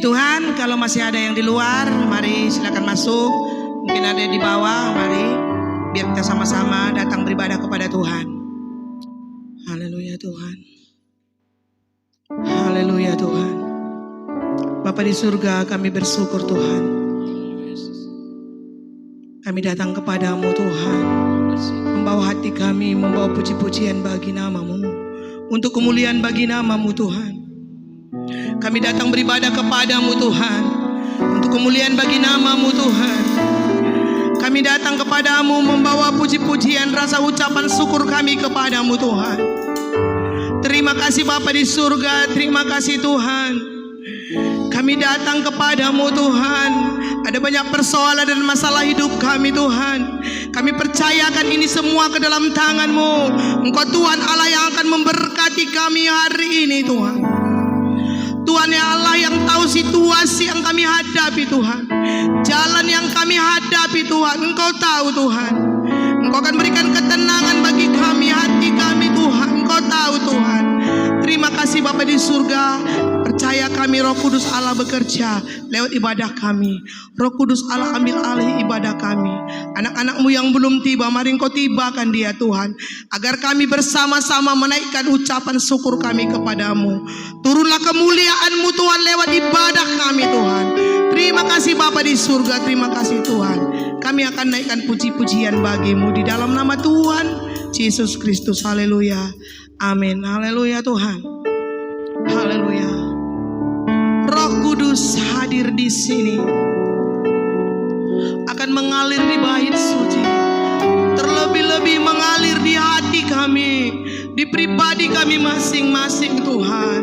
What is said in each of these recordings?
Puji Tuhan. Kalau masih ada yang di luar, mari silakan masuk. Mungkin ada yang di bawah, mari biar kita sama-sama datang beribadah kepada Tuhan. Haleluya Tuhan. Haleluya Tuhan. Bapa di surga, kami bersyukur Tuhan. Kami datang kepadamu Tuhan, membawa hati kami, membawa puji-pujian bagi namamu, untuk kemuliaan bagi namamu Tuhan. Kami datang beribadah kepadamu Tuhan, untuk kemuliaan bagi namamu Tuhan. Kami datang kepadamu membawa puji-pujian, rasa ucapan syukur kami kepadamu Tuhan. Terima kasih Bapa di surga, terima kasih Tuhan. Kami datang kepadamu Tuhan. Ada banyak persoalan dan masalah hidup kami Tuhan. Kami percayakan ini semua ke dalam tangan-Mu. Engkau Tuhan Allah yang akan memberkati kami hari ini Tuhan. Tuhan ya Allah yang tahu situasi yang kami hadapi Tuhan, jalan yang kami hadapi Tuhan, Engkau tahu Tuhan. Engkau akan berikan ketenangan bagi kami, hati kami Tuhan. Engkau tahu Tuhan. Terima kasih Bapa di surga. Percaya kami Roh Kudus Allah bekerja lewat ibadah kami. Roh Kudus Allah ambil alih ibadah kami. Anak-anak-Mu yang belum tiba, mari Engkau tibakan dia Tuhan, agar kami bersama-sama menaikkan ucapan syukur kami kepadamu. Turunlah kemuliaan-Mu Tuhan lewat ibadah kami Tuhan. Terima kasih Bapa di surga, terima kasih Tuhan. Kami akan naikkan puji-pujian bagi-Mu di dalam nama Tuhan Yesus Kristus. Haleluya. Amin. Haleluya Tuhan. Haleluya. Roh Kudus hadir di sini, akan mengalir di bait suci, terlebih-lebih mengalir di hati kami, di pribadi kami masing-masing Tuhan.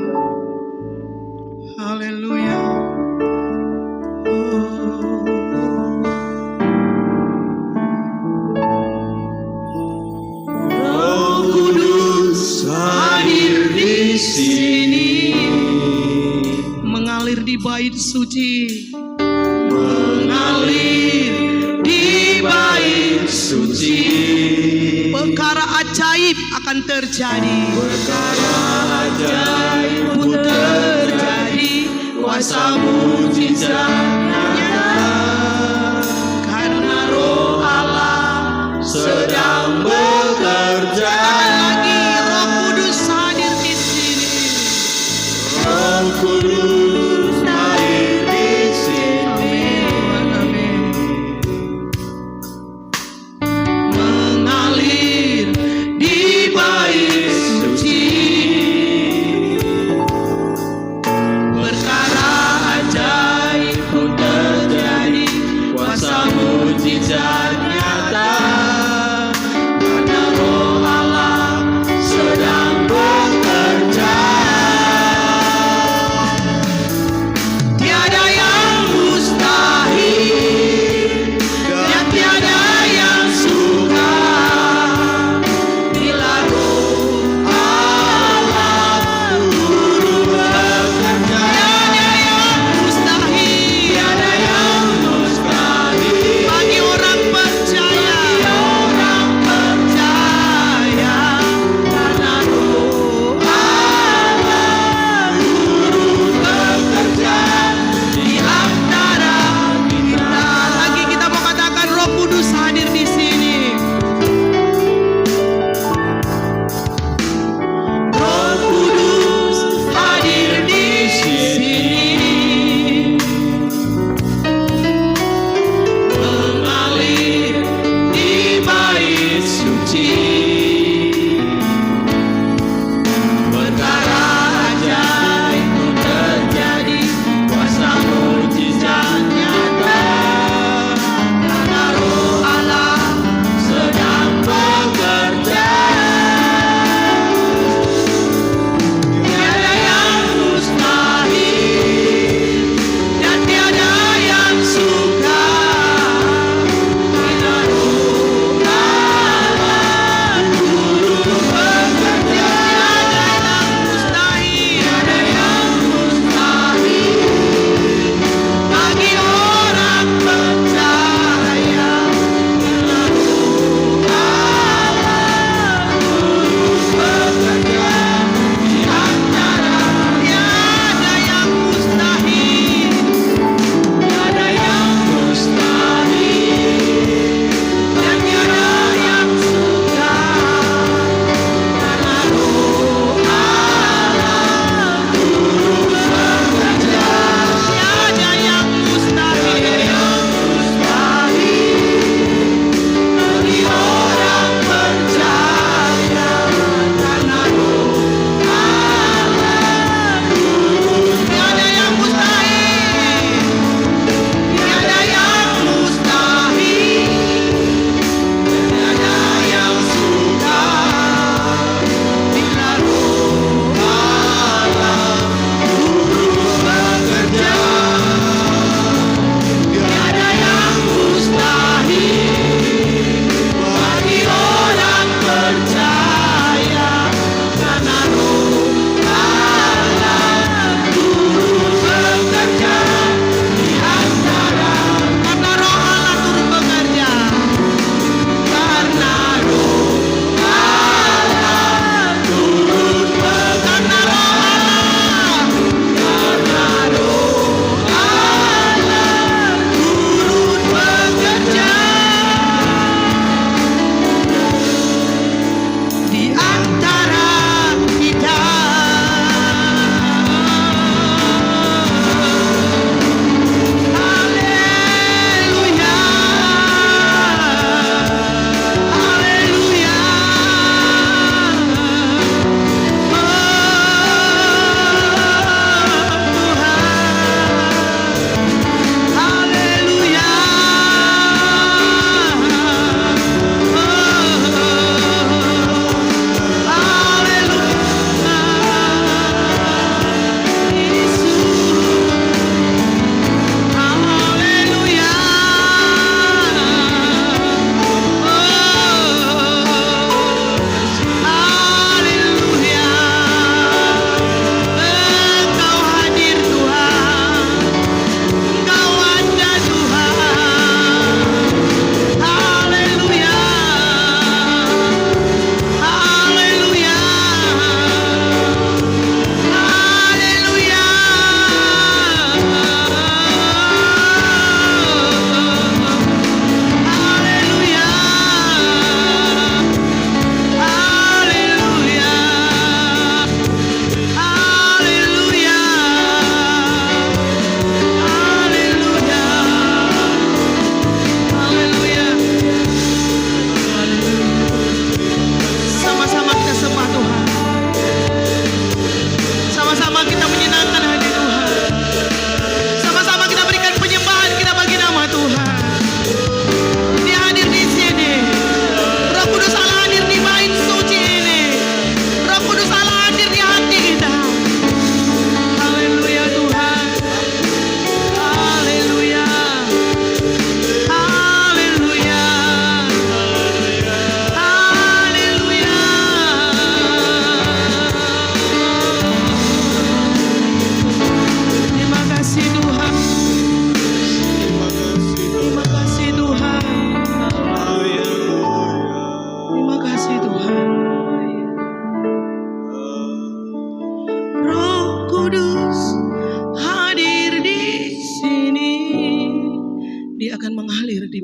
Haleluya. Roh Kudus hadir di sini, mengalir di bait suci, mengalir di bait suci. Perkara ajaib akan terjadi, perkara ajaib pun terjadi. Kuasa mujizat nyata, karena Roh Allah sedang bekerja. Lagi Roh Kudus hadir di sini. Roh Kudus hadir di sini. Amin. Mengalir di bait suci, perkara ajaib pun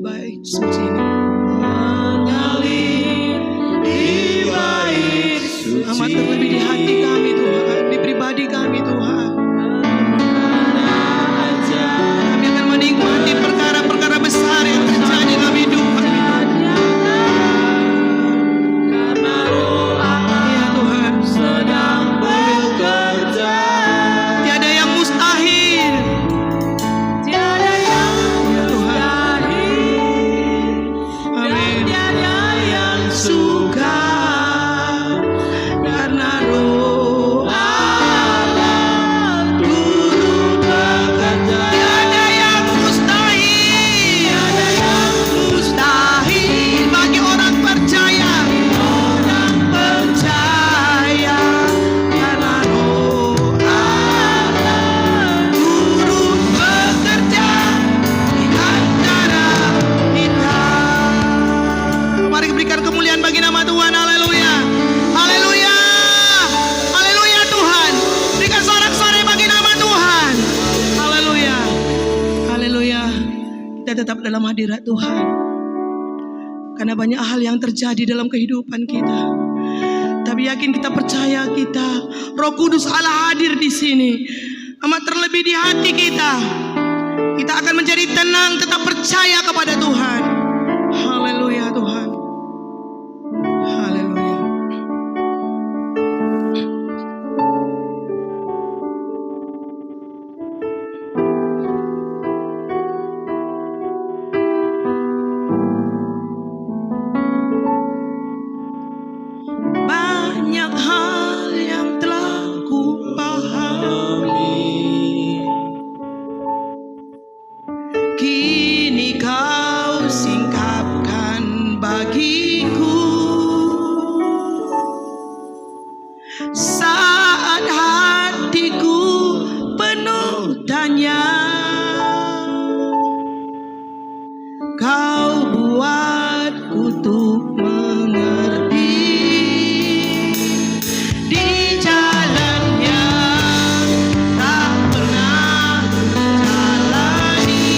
bait suci ini. Mengalir di bait suci. Amat terlebih di hati kami Tuhan, di pribadi kami Tuhan. Kami akan menikmati perkara-perkara besar yang terjadi dalam hidup kami. Karena Roh Ya Tuhan, sedang bekerja. tiada yang mustahil. Tiada yang Ya Tuhan, mustahil. Dan amin. tiada yang sukar. Karena Roh Allah turut bekerja. tiada yang mustahil. Tiada yang Mustahil bagi orang percaya. orang Percaya karena Roh Allah turut bekerja di antara kita. Mari berikan kemuliaan bagi nama Tuhan. Haleluya. Haleluya. Haleluya Tuhan. Berikan sorak-sorai bagi nama Tuhan. Haleluya. Haleluya. Kita tetap dalam hadirat Tuhan. Karena banyak hal yang terjadi dalam kehidupan kita. Tapi yakin kita percaya Roh Kudus Allah hadir di sini. Amat terlebih di hati kita. Kita akan menjadi tenang, tetap percaya kepada Tuhan. Haleluya Tuhan. Haleluya. Banyak hal yang telah ku pahami. Kini kau singkapkan bagiku. Saat hatiku penuh tanya, kau buatku untuk mengerti di jalan yang tak pernah jalani.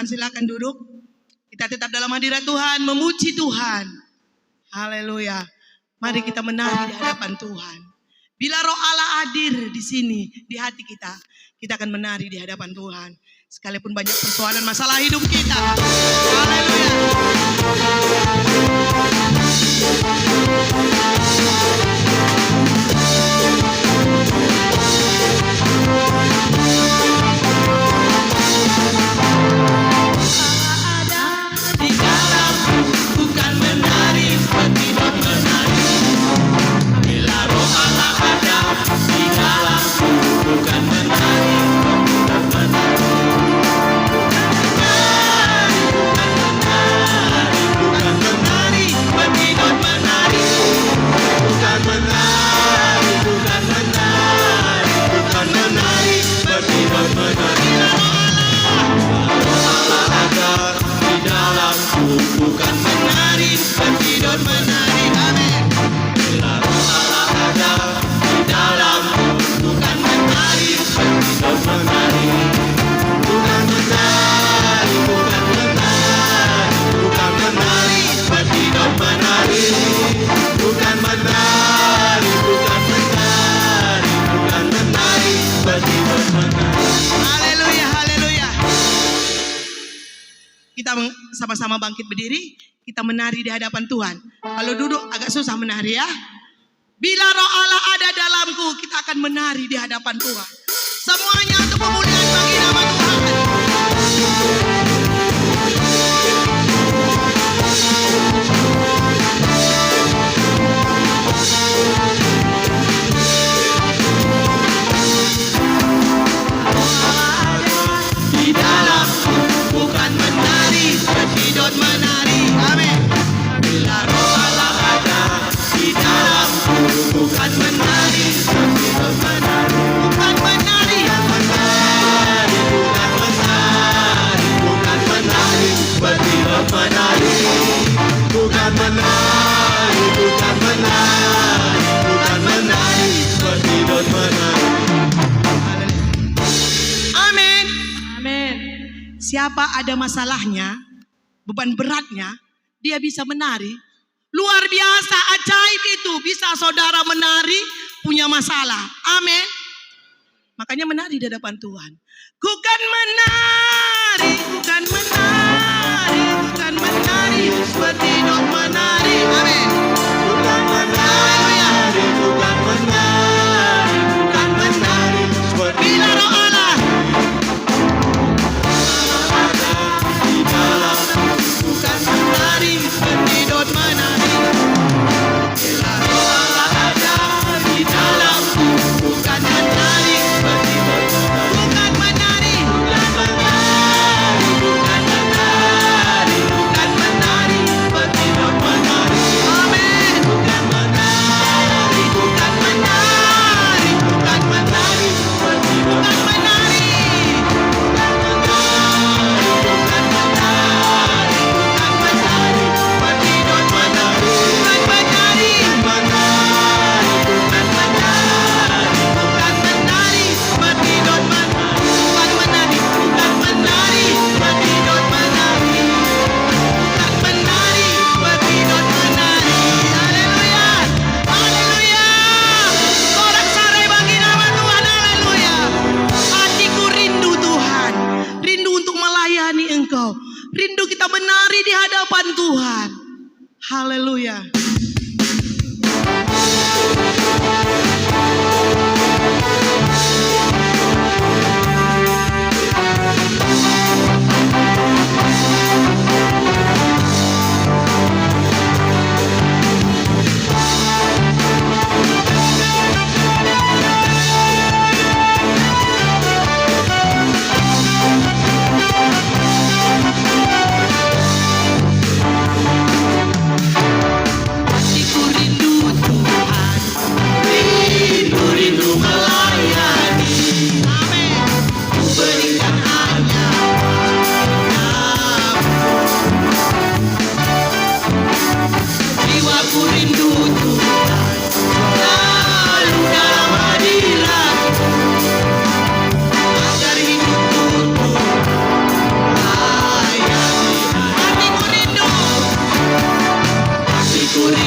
silakan duduk. Kita tetap dalam hadirat Tuhan, memuji Tuhan. Haleluya. Mari kita menari di hadapan Tuhan. Bila roh Allah hadir di sini, di hati kita, kita akan menari di hadapan Tuhan. Sekalipun banyak persoalan masalah hidup kita. Haleluya. Di dalamku bukan menari seperti non menari. Bila roh Allah ada di dalamku bukan menari seperti non menari. Bukan menari seperti non menari. Bukan menari, bukan menari, bukan menari seperti non menari. Roh Allah ada di dalamku bukan menari seperti non menari. Amin. Bila roh Allah ada di dalamku bukan menari seperti non menari. Bukan menari, bukan menari, bukan menari seperti non menari. Bukan menari, bukan menari, bukan menari seperti non menari. Haleluya, haleluya. Kita sama-sama bangkit berdiri, kita menari di hadapan Tuhan. Kalau duduk agak susah menari ya. Bila roh Allah ada dalamku, kita akan menari di hadapan Tuhan. Semuanya untuk kemuliaan bagi nama Tuhan. Di dalamku bukan menari seperti non menari. Amin. Bila roh Allah ada di dalamku bukan menari seperti non menari. Bukan menari, bukan menari, bukan menari, bukan menari seperti non menari. Bukan menari, bukan menari, bukan menari seperti non menari. Amin. Amin. Siapa ada masalahnya, beban beratnya, dia bisa menari. Luar biasa, ajaib itu. Bisa saudara menari, punya masalah. Amin. Makanya menari di hadapan Tuhan. Ku kan menari, bukan menari, bukan menari seperti non menari. Amin. Bukan menari, bukan menari, bukan menari seperti Bila roh Allah di dalamku bukan menari seperti non menari. Bila roh Allah ada di dalamku bukan menari seperti non menari. bukan menari. Bukan menari, bukan menari, bukan menari seperti non menari. Amin. Bukan menari, bukan menari, bukan menari seperti non Bukan menari. Haleluya. Haleluya. Sorak-sorai bagi nama Tuhan. Haleluya. Hatiku rindu Tuhan. Rindu untuk melayani Engkau. Rindu kita menari di hadapan Tuhan. Haleluya.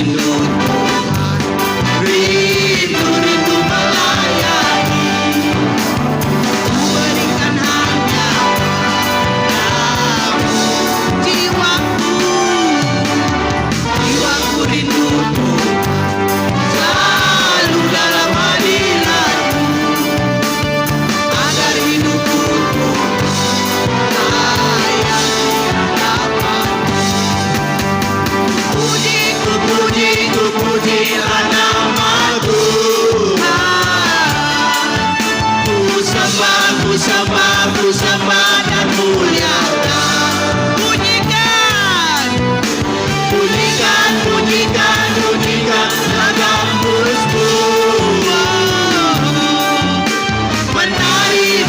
rindu Tuhan, rindu melayani. Ku berikan hanya padamu jiwaku rindu Tuhan, selalu dalam hadirat-Mu, agar hidupku layak di hadapan-Mu. Pujilah nama Tuhan, ku sembah dan muliakan. Bunyikan ragam musik. Menari.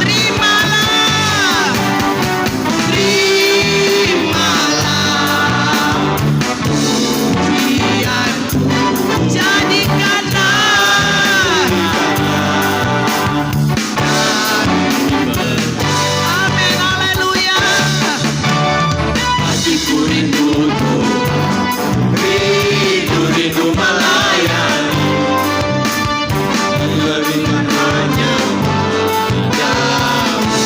Terimalah pujianku, jadikanlah amin, haleluya. Hatiku rindu melayani, berikan hanya padamu.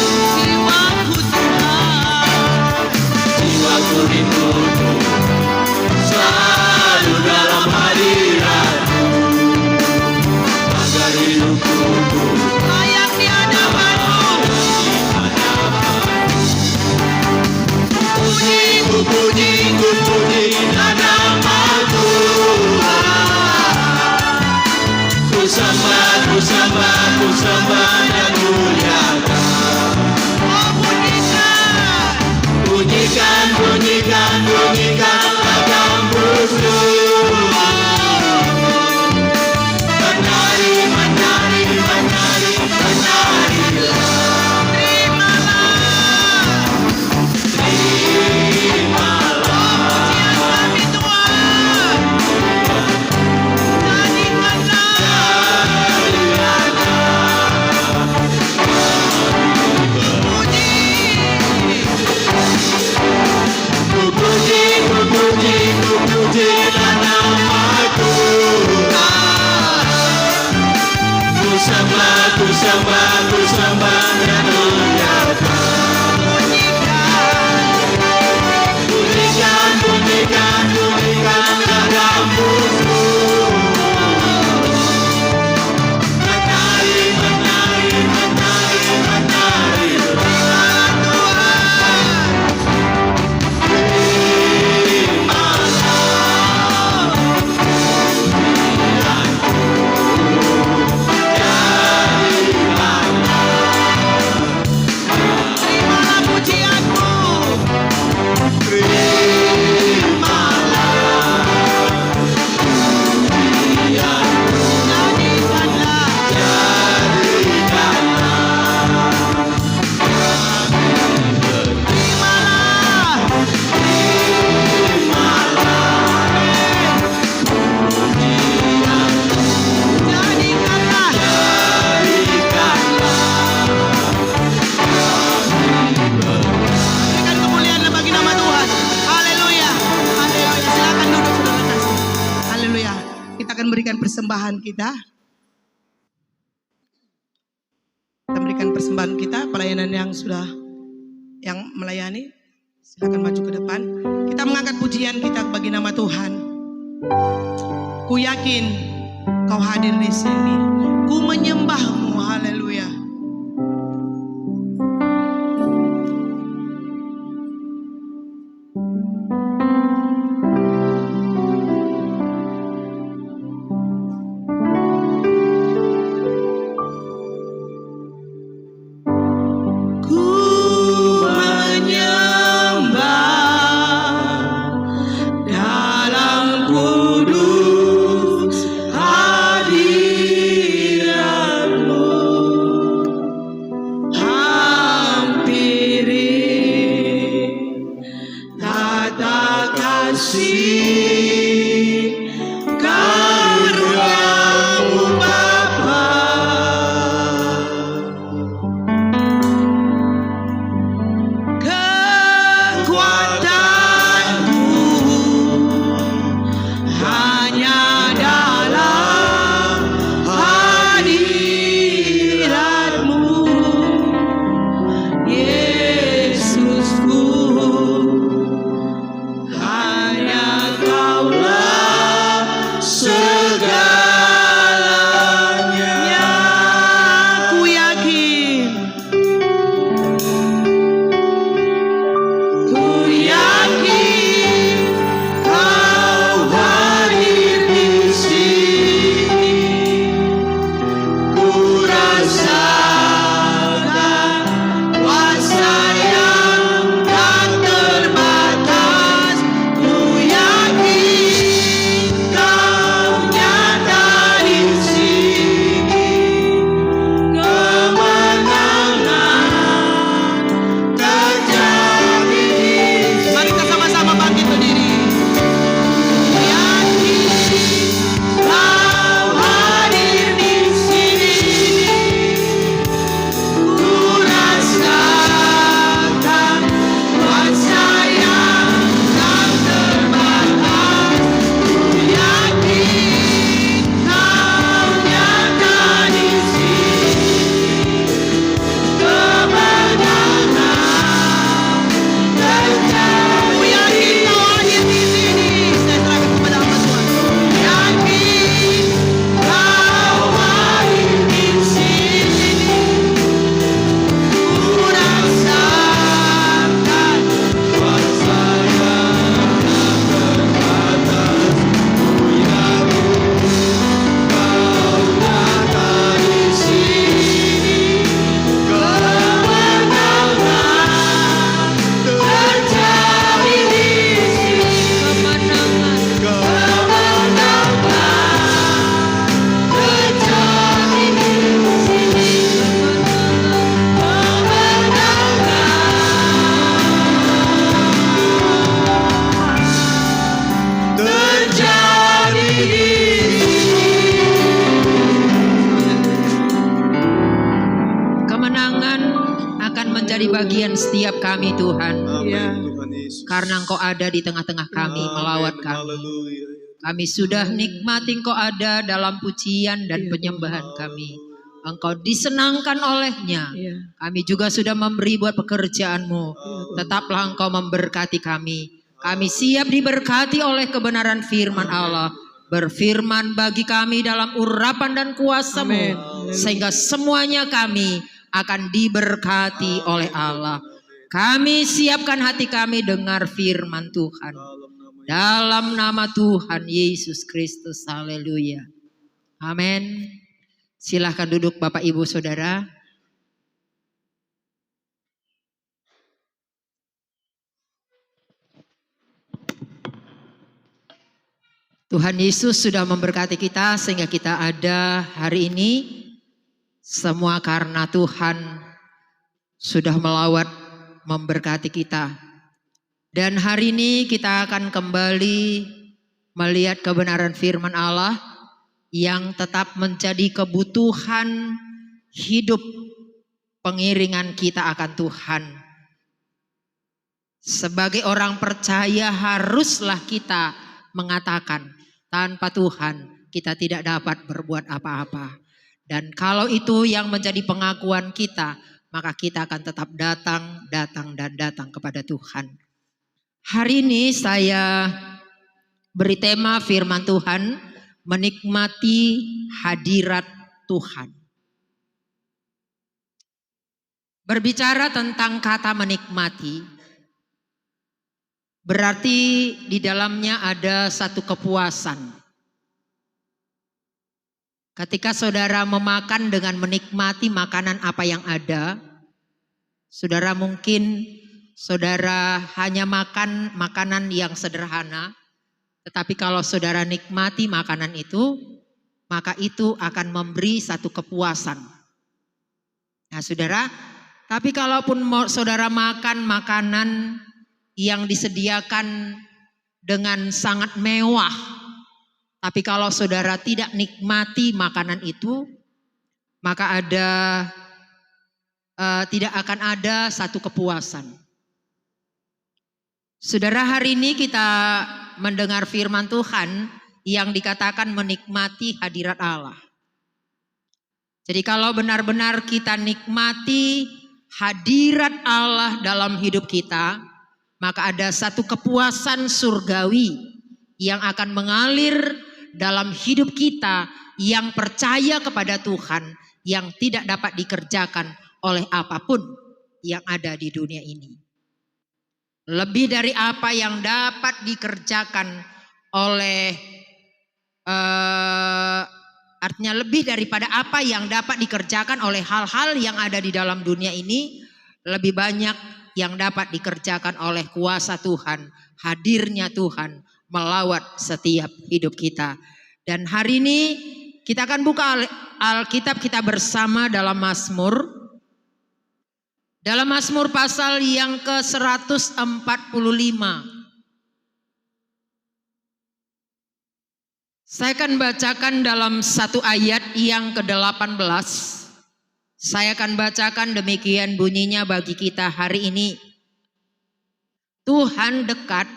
Jiwaku rindu selalu dalam hadirat-Mu, agar hidupku layak di hadapan-Mu. Pujilah nama Tuhan, ku sembah dan muliakan. Oh, bunyikan ragam musik. Pujilah nama Tuhan, ku sembah dan muliakan. Bunyikan ragam musik. Menari persembahan kita. Kita berikan persembahan kita, pelayanan yang melayani. Silakan maju ke depan. Kita mengangkat pujian kita bagi nama Tuhan. Ku yakin Kau hadir di sini. Ku menyembah-Mu, haleluya. Kekuatan bagian setiap kami Tuhan. Ya. Tuhan Yesus. Karena Engkau ada di tengah-tengah kami, melawat kami. Haleluya. Kami sudah nikmati Engkau ada dalam pujian dan penyembahan kami. Engkau disenangkan olehnya. Ya. Kami juga sudah memberi buat pekerjaan-Mu. Tetaplah Engkau memberkati kami. Kami siap diberkati oleh kebenaran firman Allah. Berfirman bagi kami dalam urapan dan kuasa-Mu. Amin. Sehingga semuanya kami akan diberkati oleh Allah. Kami siapkan hati kami dengar firman Tuhan. Dalam nama Tuhan Yesus Kristus. Haleluya. Amin. Silahkan duduk Bapak Ibu Saudara. Tuhan Yesus sudah memberkati kita sehingga kita ada hari ini. Semua karena Tuhan sudah melawat memberkati kita. Dan hari ini kita akan kembali melihat kebenaran firman Allah yang tetap menjadi kebutuhan hidup pengiringan kita akan Tuhan. Sebagai orang percaya haruslah kita mengatakan tanpa Tuhan kita tidak dapat berbuat apa-apa. Dan kalau itu yang menjadi pengakuan kita, maka kita akan tetap datang kepada Tuhan. Hari ini saya beri tema firman Tuhan, menikmati hadirat Tuhan. Berbicara tentang kata menikmati, berarti di dalamnya ada satu kepuasan. Ketika saudara memakan dengan menikmati makanan apa yang ada, saudara mungkin saudara hanya makan makanan yang sederhana, tetapi kalau saudara nikmati makanan itu, maka itu akan memberi satu kepuasan. Nah saudara, tapi kalaupun saudara makan makanan yang disediakan dengan sangat mewah, tapi kalau saudara tidak nikmati makanan itu, maka tidak akan ada satu kepuasan. Saudara, hari ini kita mendengar firman Tuhan yang dikatakan menikmati hadirat Allah. Jadi kalau benar-benar kita nikmati hadirat Allah dalam hidup kita, maka ada satu kepuasan surgawi yang akan mengalir dalam hidup kita yang percaya kepada Tuhan, yang tidak dapat dikerjakan oleh apapun yang ada di dunia ini. Lebih dari apa yang dapat dikerjakan oleh artinya lebih daripada apa yang dapat dikerjakan oleh hal-hal yang ada di dalam dunia ini, lebih banyak yang dapat dikerjakan oleh kuasa Tuhan, hadirnya Tuhan melawat setiap hidup kita. Dan hari ini kita akan buka Alkitab kita bersama dalam Mazmur. Dalam Mazmur pasal yang ke-145. Saya akan bacakan dalam satu ayat yang ke-18. Saya akan bacakan demikian bunyinya bagi kita hari ini. Tuhan dekat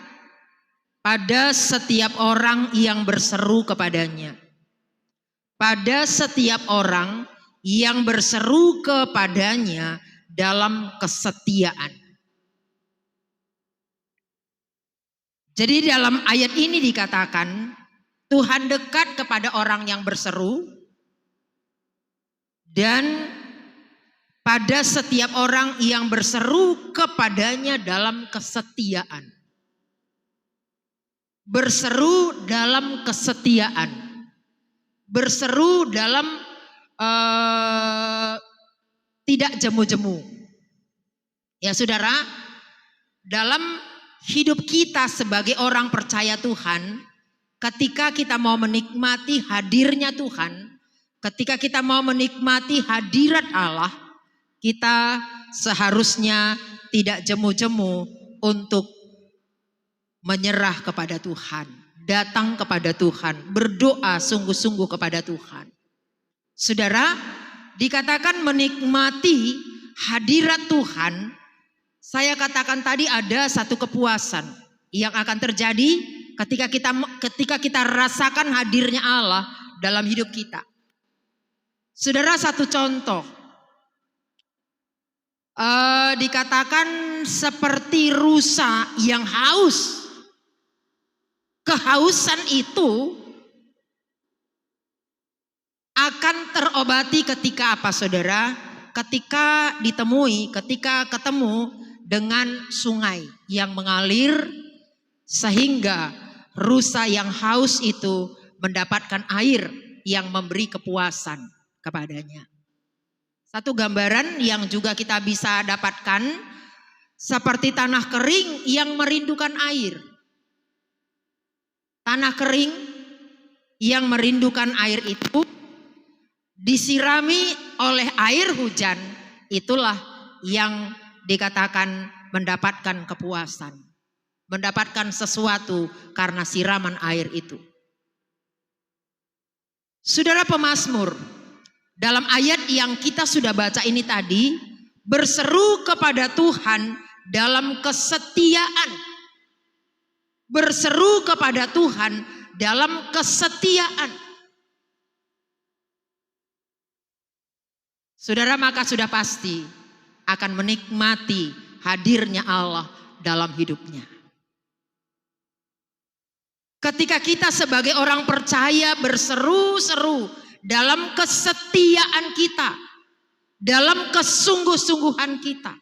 pada setiap orang yang berseru kepadanya. Pada setiap orang yang berseru kepadanya dalam kesetiaan. Jadi dalam ayat ini dikatakan Tuhan dekat kepada orang yang berseru dan pada setiap orang yang berseru kepadanya dalam kesetiaan. Berseru dalam kesetiaan. Berseru dalam tidak jemu-jemu. Ya saudara, dalam hidup kita sebagai orang percaya Tuhan, ketika kita mau menikmati hadirnya Tuhan, ketika kita mau menikmati hadirat Allah, kita seharusnya tidak jemu-jemu untuk menyerah kepada Tuhan, datang kepada Tuhan, berdoa sungguh-sungguh kepada Tuhan. Saudara, dikatakan menikmati hadirat Tuhan Saya katakan tadi ada satu kepuasan yang akan terjadi ketika kita rasakan hadirnya Allah dalam hidup kita. Saudara, satu contoh. Dikatakan seperti rusa yang haus. Kehausan itu akan terobati ketika apa, saudara? Ketika ketemu dengan sungai yang mengalir, sehingga rusa yang haus itu mendapatkan air yang memberi kepuasan kepadanya. Satu gambaran yang juga kita bisa dapatkan seperti tanah kering yang merindukan air. Tanah kering yang merindukan air itu disirami oleh air hujan, itulah yang dikatakan mendapatkan kepuasan. Mendapatkan sesuatu karena siraman air itu. Saudara pemazmur, dalam ayat yang kita sudah baca ini tadi, berseru kepada Tuhan dalam kesetiaan. Berseru kepada Tuhan dalam kesetiaan. Saudara, maka sudah pasti akan menikmati hadirnya Allah dalam hidupnya. Ketika kita sebagai orang percaya berseru-seru dalam kesetiaan kita, dalam kesungguh-sungguhan kita,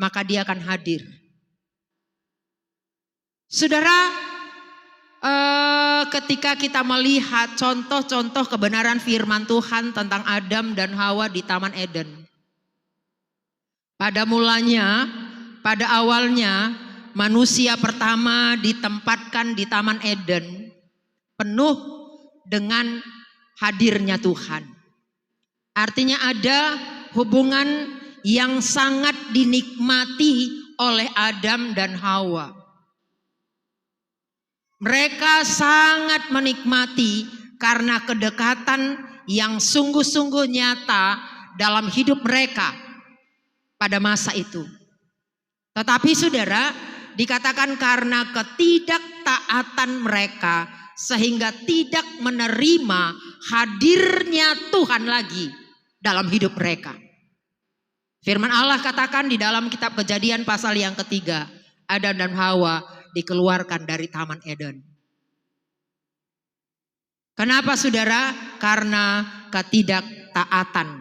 maka Dia akan hadir. Saudara, ketika kita melihat contoh-contoh kebenaran firman Tuhan tentang Adam dan Hawa di Taman Eden. Pada awalnya manusia pertama ditempatkan di Taman Eden penuh dengan hadirnya Tuhan. Artinya ada hubungan yang sangat dinikmati oleh Adam dan Hawa. Mereka sangat menikmati karena kedekatan yang sungguh-sungguh nyata dalam hidup mereka pada masa itu. Tetapi saudara, dikatakan karena ketidaktaatan mereka sehingga tidak menerima hadirnya Tuhan lagi dalam hidup mereka. Firman Allah katakan di dalam kitab Kejadian pasal yang ketiga, Adam dan Hawa dikeluarkan dari Taman Eden. Kenapa saudara? Karena ketidaktaatan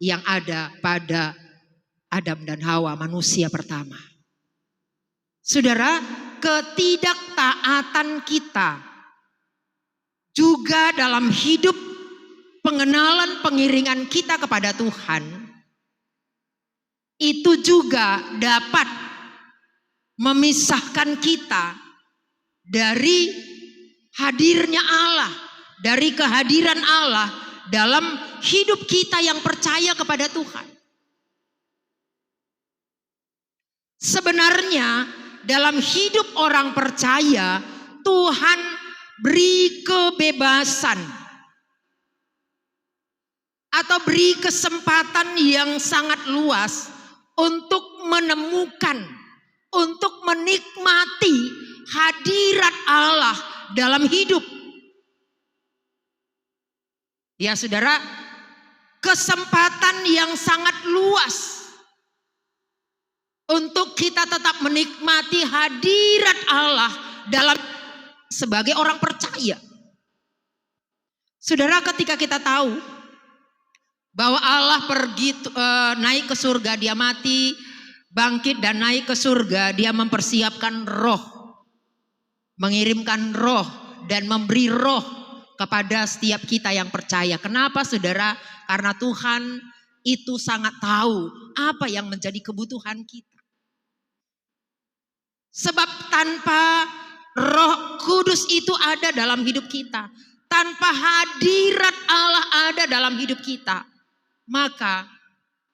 yang ada pada Adam dan Hawa, manusia pertama. Saudara, ketidaktaatan kita juga dalam hidup pengenalan pengiringan kita kepada Tuhan, itu juga dapat memisahkan kita dari hadirnya Allah, dari kehadiran Allah dalam hidup kita yang percaya kepada Tuhan. Sebenarnya dalam hidup orang percaya, Tuhan beri kebebasan atau beri kesempatan yang sangat luas untuk menemukan, untuk menikmati hadirat Allah dalam hidup. Ya saudara, kesempatan yang sangat luas untuk kita tetap menikmati hadirat Allah dalam sebagai orang percaya. Saudara, ketika kita tahu bahwa Allah pergi naik ke surga, Dia mati, bangkit dan naik ke surga, Dia mempersiapkan roh, mengirimkan roh dan memberi roh kepada setiap kita yang percaya. Kenapa saudara? Karena Tuhan itu sangat tahu apa yang menjadi kebutuhan kita. Sebab tanpa Roh Kudus itu ada dalam hidup kita, tanpa hadirat Allah ada dalam hidup kita, maka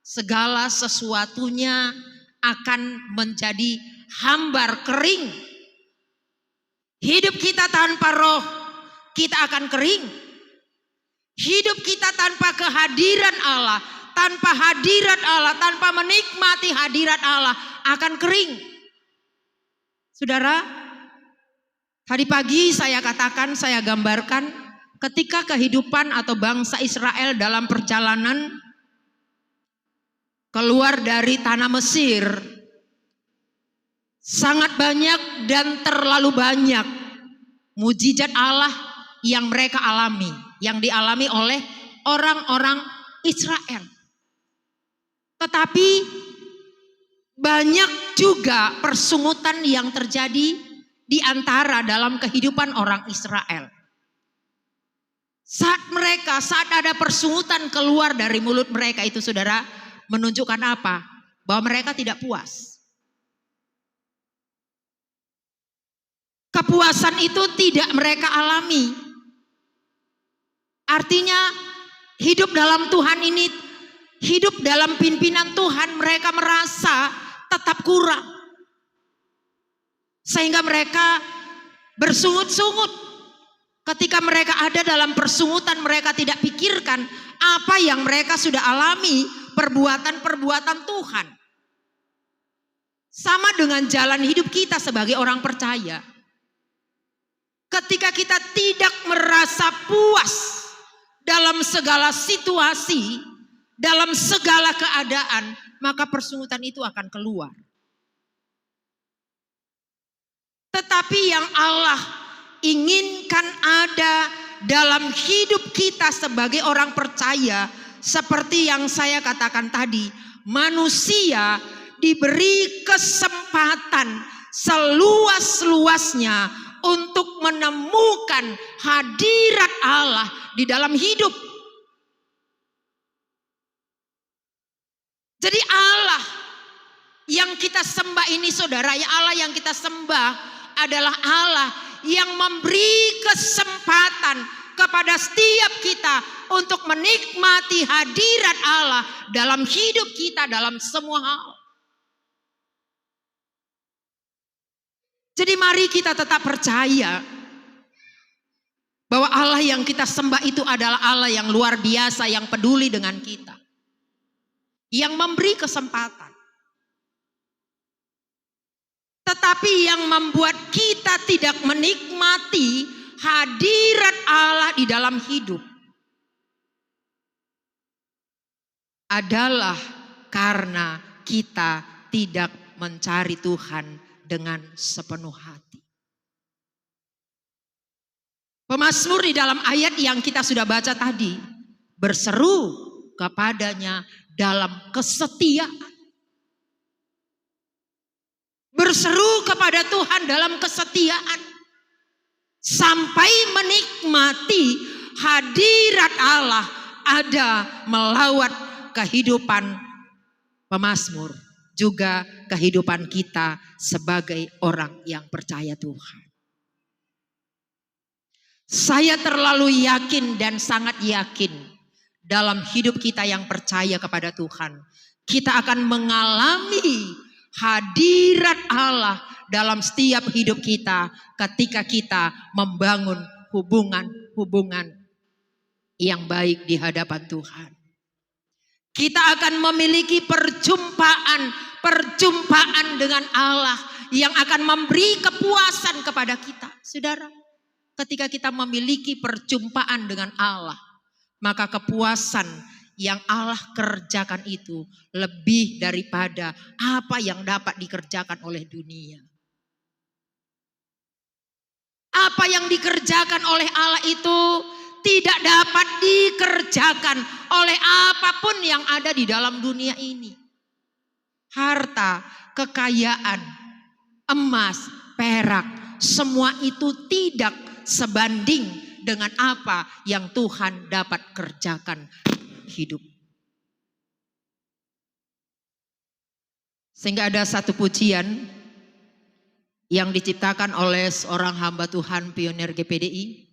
segala sesuatunya akan menjadi hambar, kering. Hidup kita tanpa roh, kita akan kering. Hidup kita tanpa kehadiran Allah, tanpa hadirat Allah, tanpa menikmati hadirat Allah akan kering. Saudara, tadi pagi saya katakan, saya gambarkan ketika kehidupan atau bangsa Israel dalam perjalanan keluar dari tanah Mesir, sangat banyak dan terlalu banyak mujizat Allah yang mereka alami, yang dialami oleh orang-orang Israel. Tetapi banyak juga persungutan yang terjadi di antara dalam kehidupan orang Israel. Saat ada persungutan keluar dari mulut mereka itu, saudara, menunjukkan apa? Bahwa mereka tidak puas. Kepuasan itu tidak mereka alami. Artinya hidup dalam Tuhan ini, hidup dalam pimpinan Tuhan, mereka merasa tetap kurang. Sehingga mereka bersungut-sungut. Ketika mereka ada dalam persungutan, mereka tidak pikirkan apa yang mereka sudah alami, perbuatan-perbuatan Tuhan. Sama dengan jalan hidup kita sebagai orang percaya. Ketika kita tidak merasa puas dalam segala situasi, dalam segala keadaan, maka persungutan itu akan keluar. Tetapi yang Allah inginkan ada dalam hidup kita sebagai orang percaya, seperti yang saya katakan tadi, manusia diberi kesempatan seluas-luasnya untuk menemukan hadirat Allah di dalam hidup. Jadi Allah yang kita sembah ini, saudara, ya, Allah yang kita sembah adalah Allah yang memberi kesempatan kepada setiap kita untuk menikmati hadirat Allah dalam hidup kita, dalam semua hal. Jadi mari kita tetap percaya bahwa Allah yang kita sembah itu adalah Allah yang luar biasa, yang peduli dengan kita, yang memberi kesempatan. Tetapi yang membuat kita tidak menikmati hadirat Allah di dalam hidup adalah karena kita tidak mencari Tuhan dengan sepenuh hati. Pemazmur di dalam ayat yang kita sudah baca tadi berseru kepadanya dalam kesetiaan. Berseru kepada Tuhan dalam kesetiaan. Sampai menikmati hadirat Allah ada melawat kehidupan pemazmur. Juga kehidupan kita sebagai orang yang percaya Tuhan. Saya terlalu yakin dan sangat yakin dalam hidup kita yang percaya kepada Tuhan. Kita akan mengalami hadirat Allah dalam setiap hidup kita ketika kita membangun hubungan-hubungan yang baik di hadapan Tuhan. Kita akan memiliki perjumpaan dengan Allah yang akan memberi kepuasan kepada kita. Saudara, ketika kita memiliki perjumpaan dengan Allah, maka kepuasan yang Allah kerjakan itu lebih daripada apa yang dapat dikerjakan oleh dunia. Apa yang dikerjakan oleh Allah itu tidak dapat dikerjakan oleh apapun yang ada di dalam dunia ini. Harta, kekayaan, emas, perak, semua itu tidak sebanding dengan apa yang Tuhan dapat kerjakan hidup. Sehingga ada satu pujian yang diciptakan oleh seorang hamba Tuhan pionir GPDI,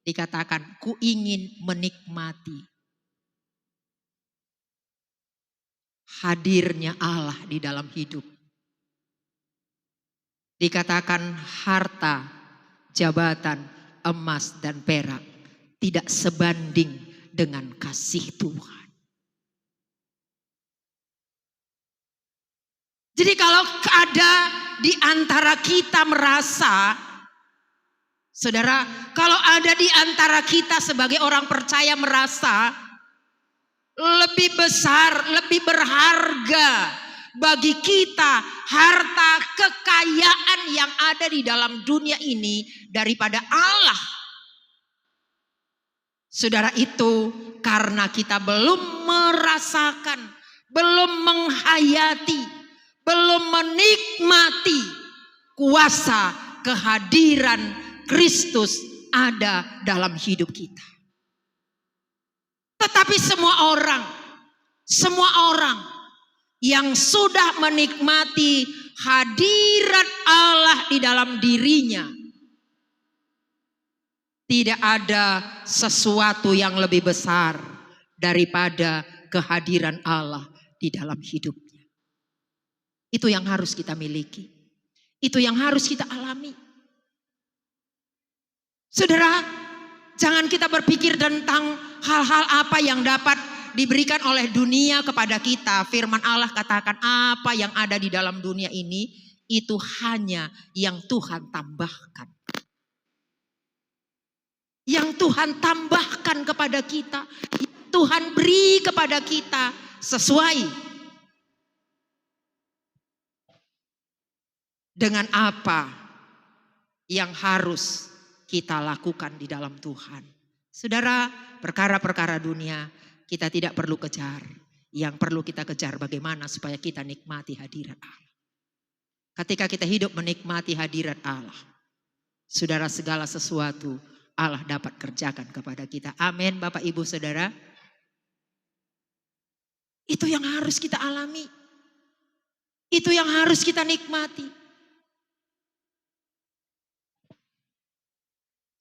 dikatakan, ku ingin menikmati hadirnya Allah di dalam hidup. Dikatakan harta, jabatan, emas dan perak tidak sebanding dengan kasih Tuhan. Jadi kalau ada di antara kita merasa, saudara, kalau ada di antara kita sebagai orang percaya merasa lebih besar, lebih berharga bagi kita harta kekayaan yang ada di dalam dunia ini daripada Allah. Saudara, itu karena kita belum merasakan, belum menghayati, belum menikmati kuasa kehadiran Kristus ada dalam hidup kita. Tetapi semua orang yang sudah menikmati hadirat Allah di dalam dirinya, tidak ada sesuatu yang lebih besar daripada kehadiran Allah di dalam hidupnya. Itu yang harus kita miliki. Itu yang harus kita alami. Saudara, jangan kita berpikir tentang hal-hal apa yang dapat diberikan oleh dunia kepada kita. Firman Allah katakan apa yang ada di dalam dunia ini itu hanya yang Tuhan tambahkan. Yang Tuhan tambahkan kepada kita, Tuhan beri kepada kita sesuai dengan apa yang harus kita lakukan di dalam Tuhan. Saudara, perkara-perkara dunia kita tidak perlu kejar. Yang perlu kita kejar bagaimana supaya kita nikmati hadirat Allah. Ketika kita hidup menikmati hadirat Allah, saudara, segala sesuatu Allah dapat kerjakan kepada kita. Amin, Bapak Ibu Saudara. Itu yang harus kita alami. Itu yang harus kita nikmati.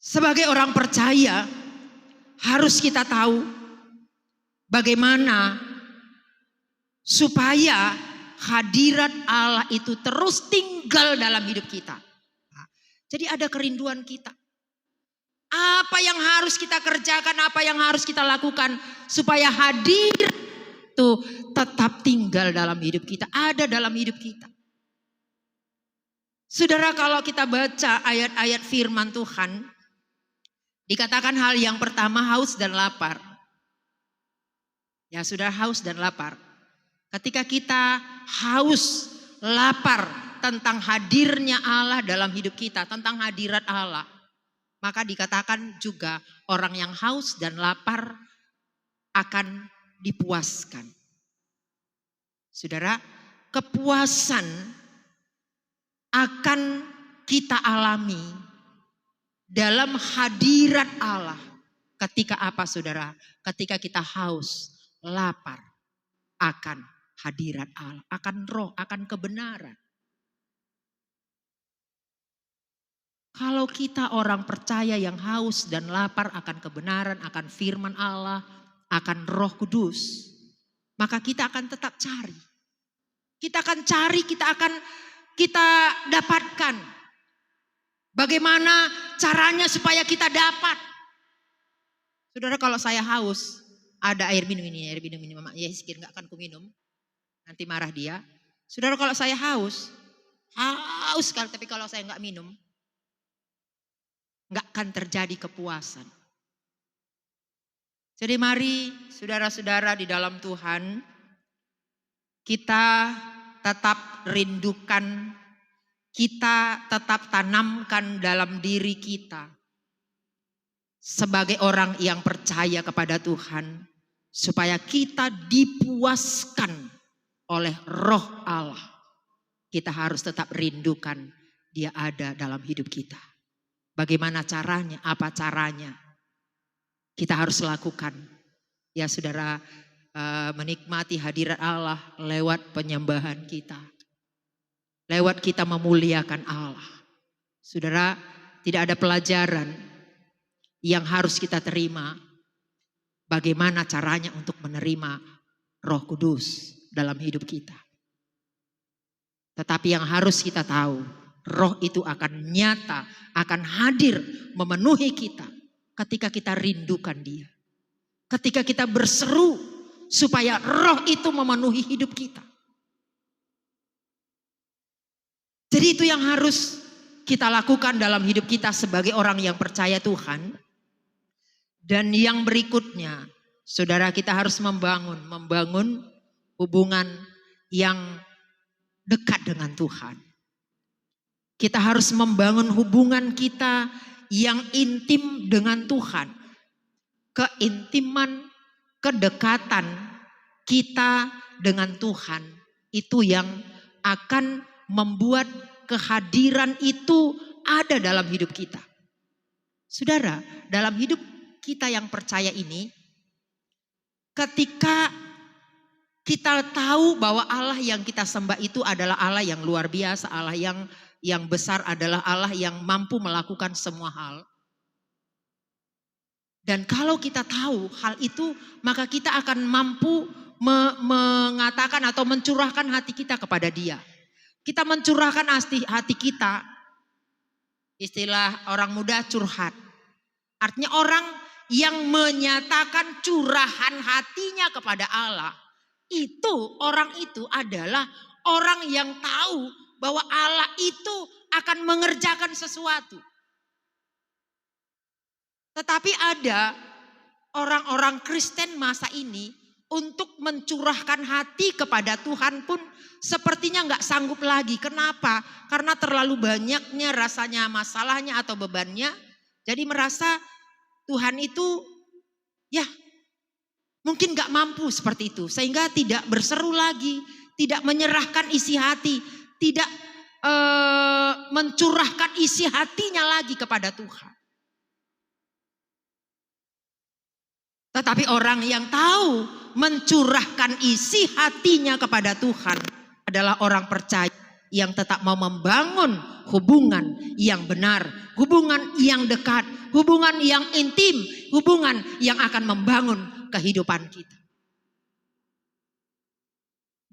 Sebagai orang percaya, harus kita tahu bagaimana supaya hadirat Allah itu terus tinggal dalam hidup kita. Jadi ada kerinduan kita. Apa yang harus kita kerjakan, apa yang harus kita lakukan supaya hadirat itu tetap tinggal dalam hidup kita, ada dalam hidup kita. Saudara, kalau kita baca ayat-ayat firman Tuhan, dikatakan hal yang pertama haus dan lapar. Ya, saudara, haus dan lapar. Ketika kita haus, lapar tentang hadirnya Allah dalam hidup kita, tentang hadirat Allah, maka dikatakan juga orang yang haus dan lapar akan dipuaskan. Saudara, kepuasan akan kita alami dalam hadirat Allah. Ketika apa, saudara? Ketika kita haus, lapar akan hadirat Allah, akan roh, akan kebenaran. Kalau kita orang percaya yang haus dan lapar akan kebenaran, akan firman Allah, akan Roh Kudus, maka kita akan tetap cari. Kita akan cari, kita dapatkan. Bagaimana caranya supaya kita dapat? Saudara, kalau saya haus, ada air minum ini, Mama Yesikir nggak akan ku minum, nanti marah dia. Saudara, kalau saya haus sekali, tapi kalau saya nggak minum, nggak akan terjadi kepuasan. Jadi mari saudara-saudara di dalam Tuhan, kita tetap rindukan, kita tetap tanamkan dalam diri kita sebagai orang yang percaya kepada Tuhan, supaya kita dipuaskan oleh Roh Allah. Kita harus tetap rindukan Dia ada dalam hidup kita. Bagaimana caranya? Apa caranya? Kita harus lakukan. Ya saudara, menikmati hadirat Allah lewat penyembahan kita. Lewat kita memuliakan Allah. Saudara, tidak ada pelajaran yang harus kita terima. Bagaimana caranya untuk menerima Roh Kudus dalam hidup kita. Tetapi yang harus kita tahu, Roh itu akan nyata, akan hadir memenuhi kita ketika kita rindukan Dia. Ketika kita berseru supaya Roh itu memenuhi hidup kita. Jadi itu yang harus kita lakukan dalam hidup kita sebagai orang yang percaya Tuhan. Dan yang berikutnya, saudara, kita harus membangun hubungan yang dekat dengan Tuhan. Kita harus membangun hubungan kita yang intim dengan Tuhan. Keintiman, kedekatan kita dengan Tuhan itu yang akan membuat kehadiran itu ada dalam hidup kita. Saudara, dalam hidup kita yang percaya ini, ketika kita tahu bahwa Allah yang kita sembah itu adalah Allah yang luar biasa, Allah yang besar, adalah Allah yang mampu melakukan semua hal. Dan kalau kita tahu hal itu, maka kita akan mampu mengatakan atau mencurahkan hati kita kepada Dia. Kita mencurahkan hati kita, istilah orang muda curhat. Artinya orang yang menyatakan curahan hatinya kepada Allah, orang itu adalah orang yang tahu bahwa Allah itu akan mengerjakan sesuatu. Tetapi ada orang-orang Kristen masa ini untuk mencurahkan hati kepada Tuhan pun sepertinya nggak sanggup lagi. Kenapa? Karena terlalu banyaknya rasanya masalahnya atau bebannya. Jadi merasa Tuhan itu ya mungkin gak mampu seperti itu. Sehingga tidak berseru lagi, tidak menyerahkan isi hati, tidak mencurahkan isi hatinya lagi kepada Tuhan. Tetapi orang yang tahu mencurahkan isi hatinya kepada Tuhan adalah orang percaya yang tetap mau membangun hubungan yang benar, hubungan yang dekat, hubungan yang intim, hubungan yang akan membangun kehidupan kita.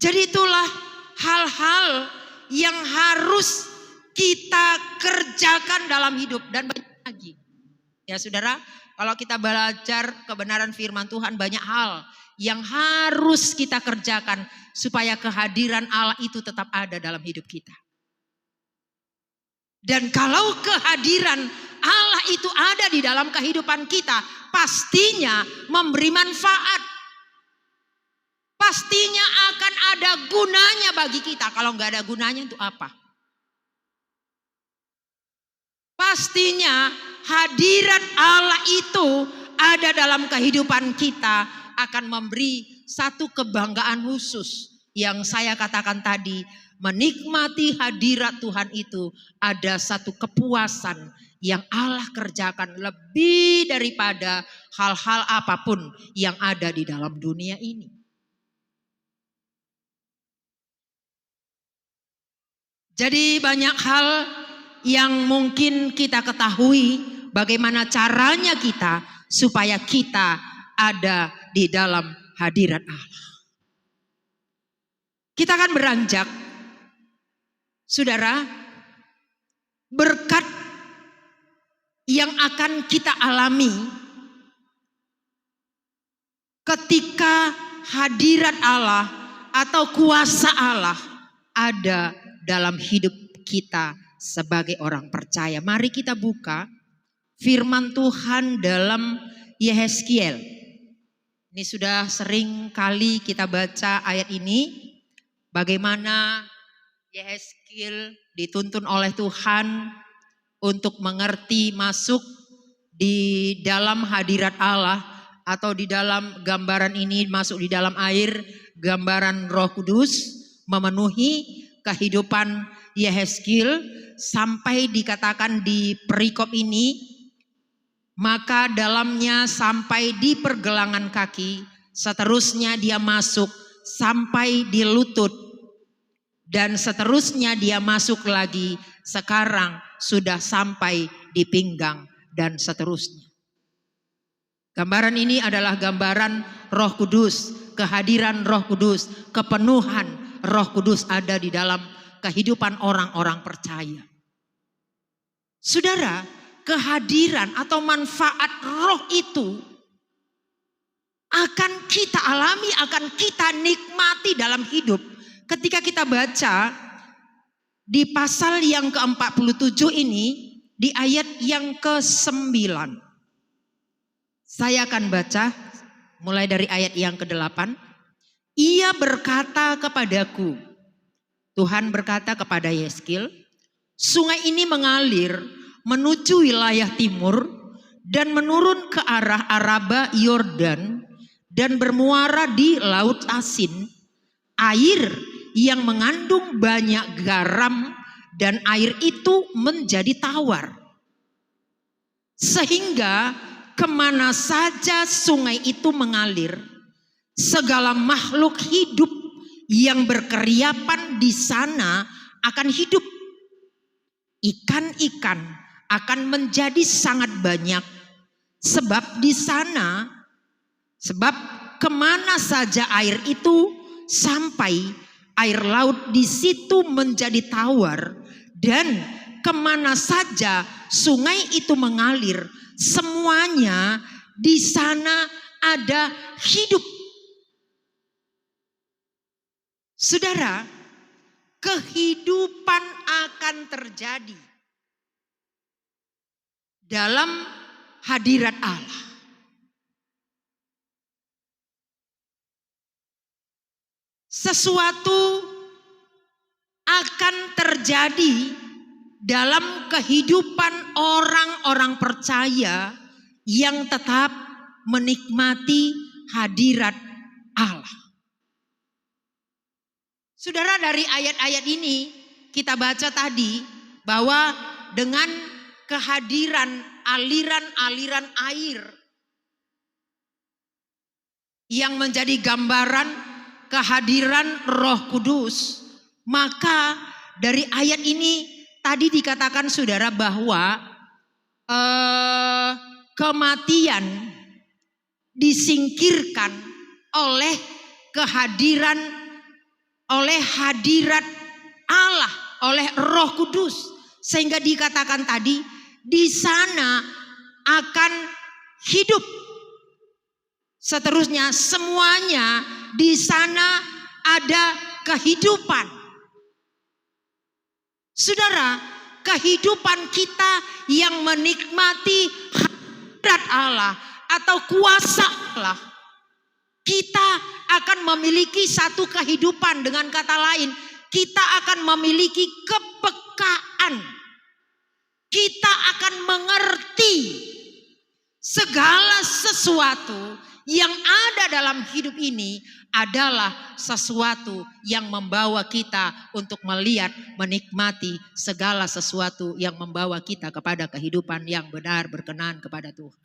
Jadi itulah hal-hal yang harus kita kerjakan dalam hidup dan banyak lagi. Ya saudara, kalau kita belajar kebenaran firman Tuhan, banyak hal yang harus kita kerjakan supaya kehadiran Allah itu tetap ada dalam hidup kita. Dan kalau kehadiran Allah itu ada di dalam kehidupan kita, pastinya memberi manfaat. Pastinya akan ada gunanya bagi kita. Kalau nggak ada gunanya untuk apa? Pastinya hadirat Allah itu ada dalam kehidupan kita akan memberi satu kebanggaan khusus. Yang saya katakan tadi, menikmati hadirat Tuhan itu ada satu kepuasan yang Allah kerjakan lebih daripada hal-hal apapun yang ada di dalam dunia ini. Jadi banyak hal yang mungkin kita ketahui bagaimana caranya kita supaya kita ada di dalam hadirat Allah. Kita akan beranjak, saudara, berkat yang akan kita alami ketika hadirat Allah atau kuasa Allah ada dalam hidup kita sebagai orang percaya. Mari kita buka firman Tuhan dalam Yehezkiel. Ini sudah sering kali kita baca ayat ini. Bagaimana Yehezkiel dituntun oleh Tuhan untuk mengerti masuk di dalam hadirat Allah, atau di dalam gambaran ini masuk di dalam air, gambaran Roh Kudus memenuhi kehidupan Yehezkiel sampai dikatakan di perikop ini, maka dalamnya sampai di pergelangan kaki, seterusnya dia masuk sampai di lutut, dan seterusnya dia masuk lagi, sekarang sudah sampai di pinggang, dan seterusnya. Gambaran ini adalah gambaran Roh Kudus, kehadiran Roh Kudus, kepenuhan Roh Kudus ada di dalam kehidupan orang-orang percaya. Saudara, kehadiran atau manfaat Roh itu akan kita alami, akan kita nikmati dalam hidup. Ketika kita baca di pasal yang ke-47 ini, di ayat yang ke-9. Saya akan baca mulai dari ayat yang ke-8. Ia berkata kepadaku, Tuhan berkata kepada Yeskil, sungai ini mengalir menuju wilayah timur dan menurun ke arah Araba Yordan dan bermuara di Laut Asin, air yang mengandung banyak garam dan air itu menjadi tawar. Sehingga kemana saja sungai itu mengalir, segala makhluk hidup yang berkeriapan di sana akan hidup. Ikan-ikan akan menjadi sangat banyak, sebab kemana saja air itu sampai, air laut di situ menjadi tawar, dan kemana saja sungai itu mengalir, semuanya di sana ada hidup. Saudara, kehidupan akan terjadi dalam hadirat Allah. Sesuatu akan terjadi dalam kehidupan orang-orang percaya yang tetap menikmati hadirat Allah. Saudara, dari ayat-ayat ini kita baca tadi bahwa dengan kehadiran aliran-aliran air yang menjadi gambaran kehadiran Roh Kudus, maka dari ayat ini tadi dikatakan saudara bahwa kematian disingkirkan oleh hadirat Allah, oleh Roh Kudus, sehingga dikatakan tadi di sana akan hidup. Seterusnya semuanya di sana ada kehidupan. Saudara, kehidupan kita yang menikmati hadirat Allah atau kuasa Allah, kita akan memiliki satu kehidupan. Dengan kata lain, kita akan memiliki kepekaan. Kita akan mengerti segala sesuatu yang ada dalam hidup ini adalah sesuatu yang membawa kita untuk melihat, menikmati segala sesuatu yang membawa kita kepada kehidupan yang benar, berkenan kepada Tuhan.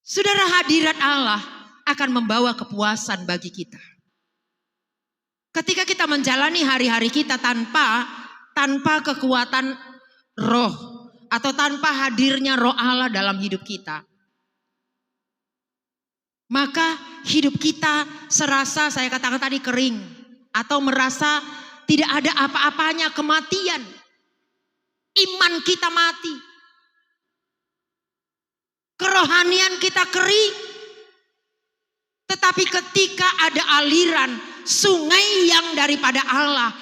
Saudara, hadirat Allah akan membawa kepuasan bagi kita. Ketika kita menjalani hari-hari kita tanpa kekuatan roh atau tanpa hadirnya roh Allah dalam hidup kita, maka hidup kita serasa, saya katakan tadi, kering atau merasa tidak ada apa-apanya, kematian. Iman kita mati. Kerohanian kita kering. Tetapi ketika ada aliran sungai yang daripada Allah,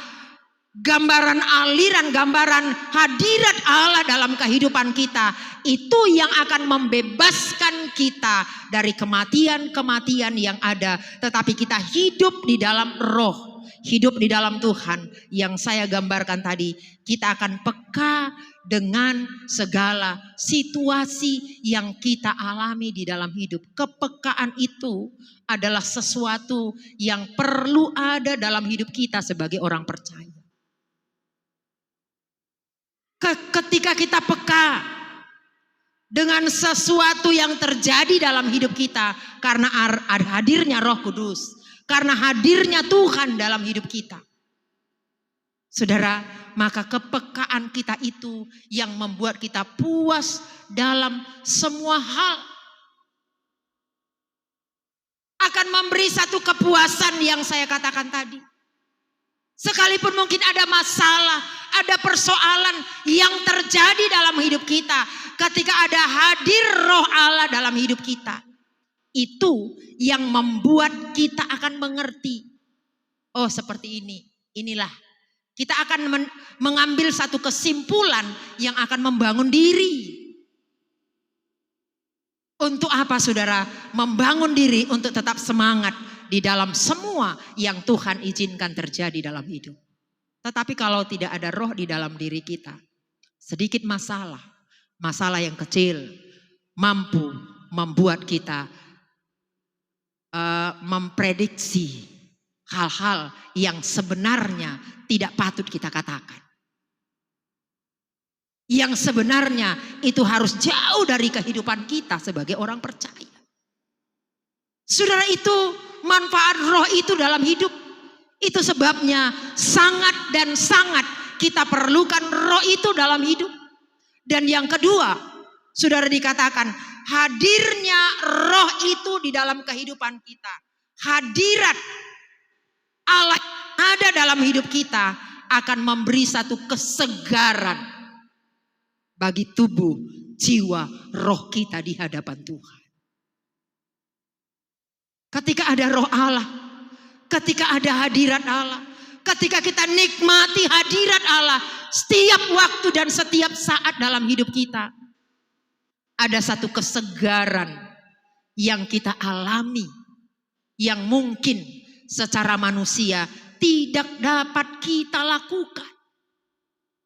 gambaran aliran, gambaran hadirat Allah dalam kehidupan kita, itu yang akan membebaskan kita dari kematian-kematian yang ada. Tetapi kita hidup di dalam roh, hidup di dalam Tuhan. Yang saya gambarkan tadi, kita akan peka dengan segala situasi yang kita alami di dalam hidup. Kepekaan itu adalah sesuatu yang perlu ada dalam hidup kita sebagai orang percaya. Ketika kita peka dengan sesuatu yang terjadi dalam hidup kita karena hadirnya Roh Kudus, karena hadirnya Tuhan dalam hidup kita, saudara, maka kepekaan kita itu yang membuat kita puas dalam semua hal. Akan memberi satu kepuasan yang saya katakan tadi. Sekalipun mungkin ada masalah, ada persoalan yang terjadi dalam hidup kita, ketika ada hadir roh Allah dalam hidup kita, itu yang membuat kita akan mengerti Oh seperti ini, inilah. Kita akan mengambil satu kesimpulan yang akan membangun diri. Untuk apa saudara? Membangun diri untuk tetap semangat di dalam semua yang Tuhan izinkan terjadi dalam hidup. Tetapi kalau tidak ada roh di dalam diri kita, sedikit masalah yang kecil mampu membuat kita memprediksi hal-hal yang sebenarnya tidak patut kita katakan. Yang sebenarnya itu harus jauh dari kehidupan kita sebagai orang percaya. Saudara, itu manfaat roh itu dalam hidup. Itu sebabnya sangat dan sangat kita perlukan roh itu dalam hidup. Dan yang kedua, saudara, dikatakan hadirnya roh itu di dalam kehidupan kita. Hadirat Allah ada dalam hidup kita akan memberi satu kesegaran bagi tubuh, jiwa, roh kita di hadapan Tuhan. Ketika ada roh Allah, ketika ada hadirat Allah, ketika kita nikmati hadirat Allah setiap waktu dan setiap saat dalam hidup kita, ada satu kesegaran yang kita alami, yang mungkin secara manusia tidak dapat kita lakukan.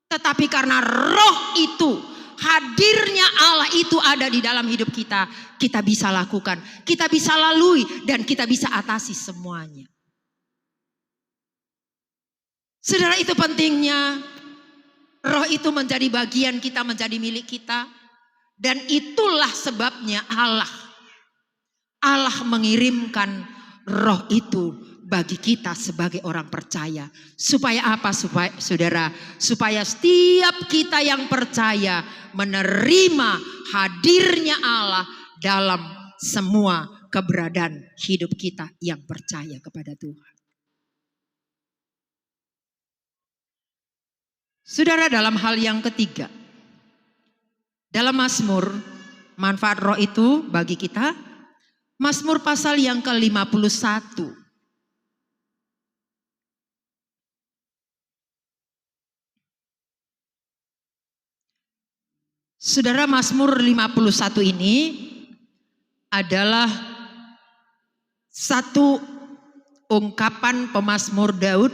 Tetapi karena roh itu, hadirnya Allah itu ada di dalam hidup kita, kita bisa lakukan, kita bisa lalui, dan kita bisa atasi semuanya. Saudara, itu pentingnya roh itu menjadi bagian kita, menjadi milik kita. Dan itulah sebabnya Allah mengirimkan roh itu bagi kita sebagai orang percaya. Supaya apa? Supaya setiap kita yang percaya menerima hadirnya Allah dalam semua keberadaan hidup kita yang percaya kepada Tuhan. Saudara, dalam hal yang ketiga, dalam Mazmur, manfaat roh itu bagi kita, Mazmur pasal yang ke-51. Saudara, Mazmur 51 ini adalah satu ungkapan pemazmur Daud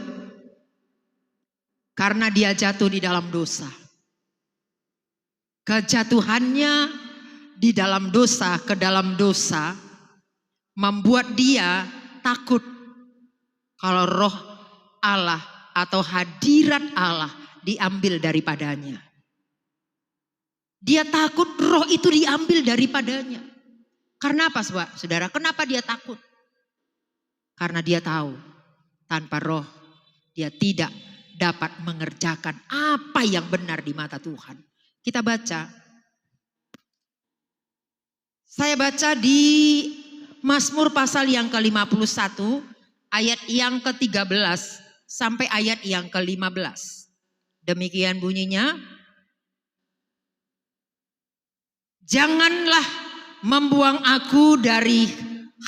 karena dia jatuh di dalam dosa. Kejatuhannya di dalam dosa, ke dalam dosa, membuat dia takut kalau roh Allah atau hadirat Allah diambil daripadanya. Dia takut roh itu diambil daripadanya. Karena apa, saudara? Kenapa dia takut? Karena dia tahu tanpa roh dia tidak dapat mengerjakan apa yang benar di mata Tuhan. Kita baca. Saya baca di Mazmur pasal yang ke-51 ayat yang ke-13 sampai ayat yang ke-15. Demikian bunyinya. Janganlah membuang aku dari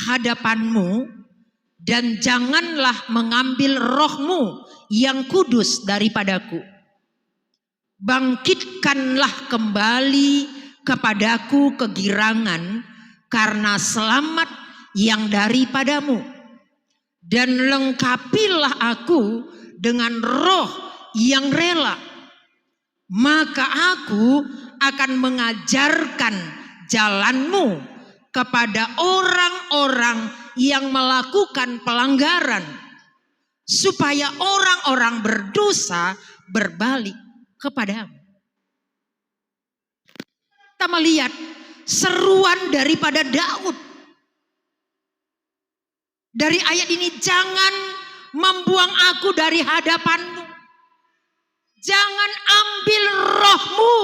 hadapanmu dan janganlah mengambil rohmu yang kudus daripadaku. Bangkitkanlah kembali kepadaku kegirangan karena selamat yang daripadamu. Dan lengkapilah aku dengan roh yang rela. Maka aku akan mengajarkan jalanmu kepada orang-orang yang melakukan pelanggaran, supaya orang-orang berdosa berbalik kepadamu. Kita melihat seruan daripada Daud. Dari ayat ini, jangan membuang aku dari hadapanmu. Jangan ambil rohmu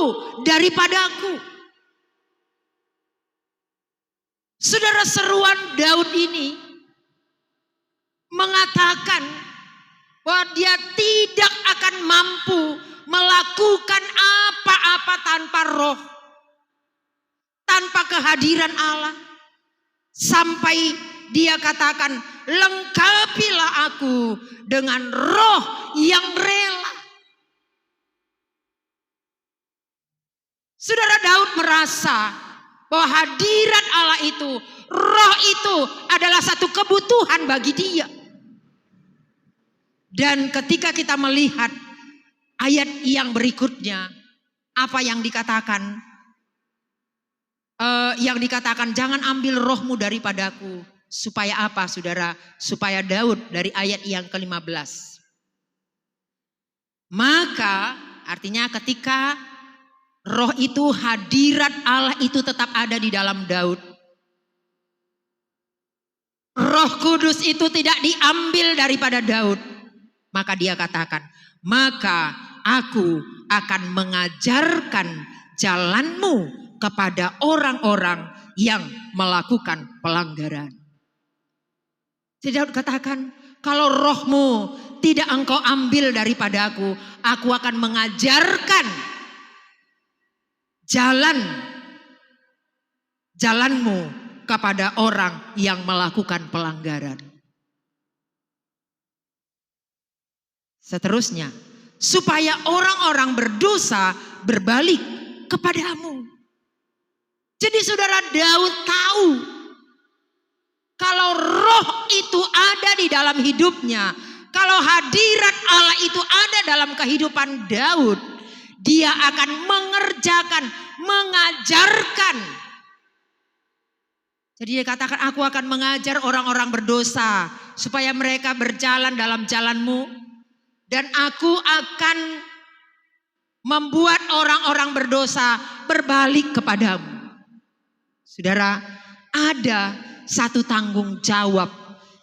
daripadaku. Saudara, seruan Daud ini mengatakan bahwa dia tidak akan mampu melakukan apa-apa tanpa roh, tanpa kehadiran Allah. Sampai dia katakan, lengkapilah aku dengan roh yang rela. Saudara, Daud merasa bahwa hadirat Allah itu, roh itu adalah satu kebutuhan bagi dia. Dan ketika kita melihat ayat yang berikutnya, apa yang dikatakan? Yang dikatakan jangan ambil rohmu daripadaku. Supaya apa saudara? Supaya Daud dari ayat yang ke-15. Maka artinya ketika roh itu, hadirat Allah itu tetap ada di dalam Daud. Roh Kudus itu tidak diambil daripada Daud. Maka dia katakan, maka aku akan mengajarkan jalanmu kepada orang-orang yang melakukan pelanggaran. Jadi Daud katakan, kalau rohmu tidak engkau ambil daripada aku akan mengajarkan jalanmu kepada orang yang melakukan pelanggaran. Seterusnya, supaya orang-orang berdosa berbalik kepadamu. Jadi saudara, Daud tahu kalau roh itu ada di dalam hidupnya, kalau hadirat Allah itu ada dalam kehidupan Daud, dia akan mengerjakan, mengajarkan. Jadi dia katakan, aku akan mengajar orang-orang berdosa supaya mereka berjalan dalam jalanmu, dan aku akan membuat orang-orang berdosa berbalik kepadamu. Saudara, ada satu tanggung jawab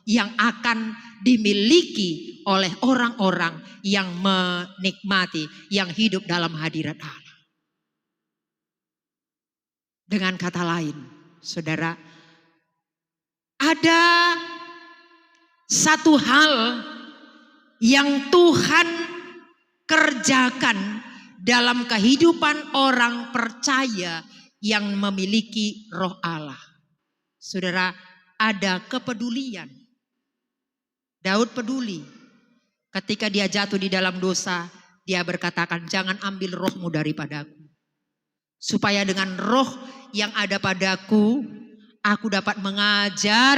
yang akan dimiliki oleh orang-orang yang menikmati, yang hidup dalam hadirat Allah. Dengan kata lain, saudara, ada satu hal yang Tuhan kerjakan dalam kehidupan orang percaya yang memiliki roh Allah. Saudara, ada kepedulian. Daud peduli. Ketika dia jatuh di dalam dosa, dia berkatakan, jangan ambil rohmu daripadaku. Supaya dengan roh yang ada padaku, aku dapat mengajar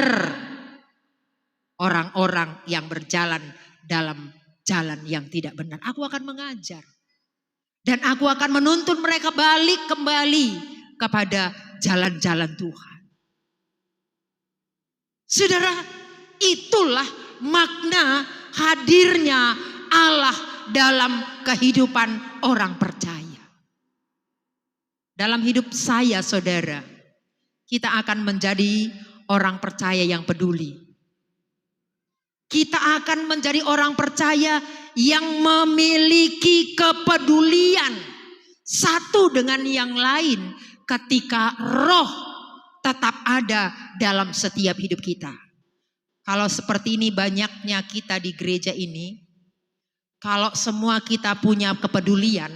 orang-orang yang berjalan dalam jalan yang tidak benar. Aku akan mengajar. Dan aku akan menuntun mereka balik kembali kepada jalan-jalan Tuhan. Saudara, itulah makna hadirnya Allah dalam kehidupan orang percaya. Dalam hidup saya, saudara, kita akan menjadi orang percaya yang peduli. Kita akan menjadi orang percaya yang memiliki kepedulian satu dengan yang lain ketika roh tetap ada dalam setiap hidup kita. Kalau seperti ini banyaknya kita di gereja ini, kalau semua kita punya kepedulian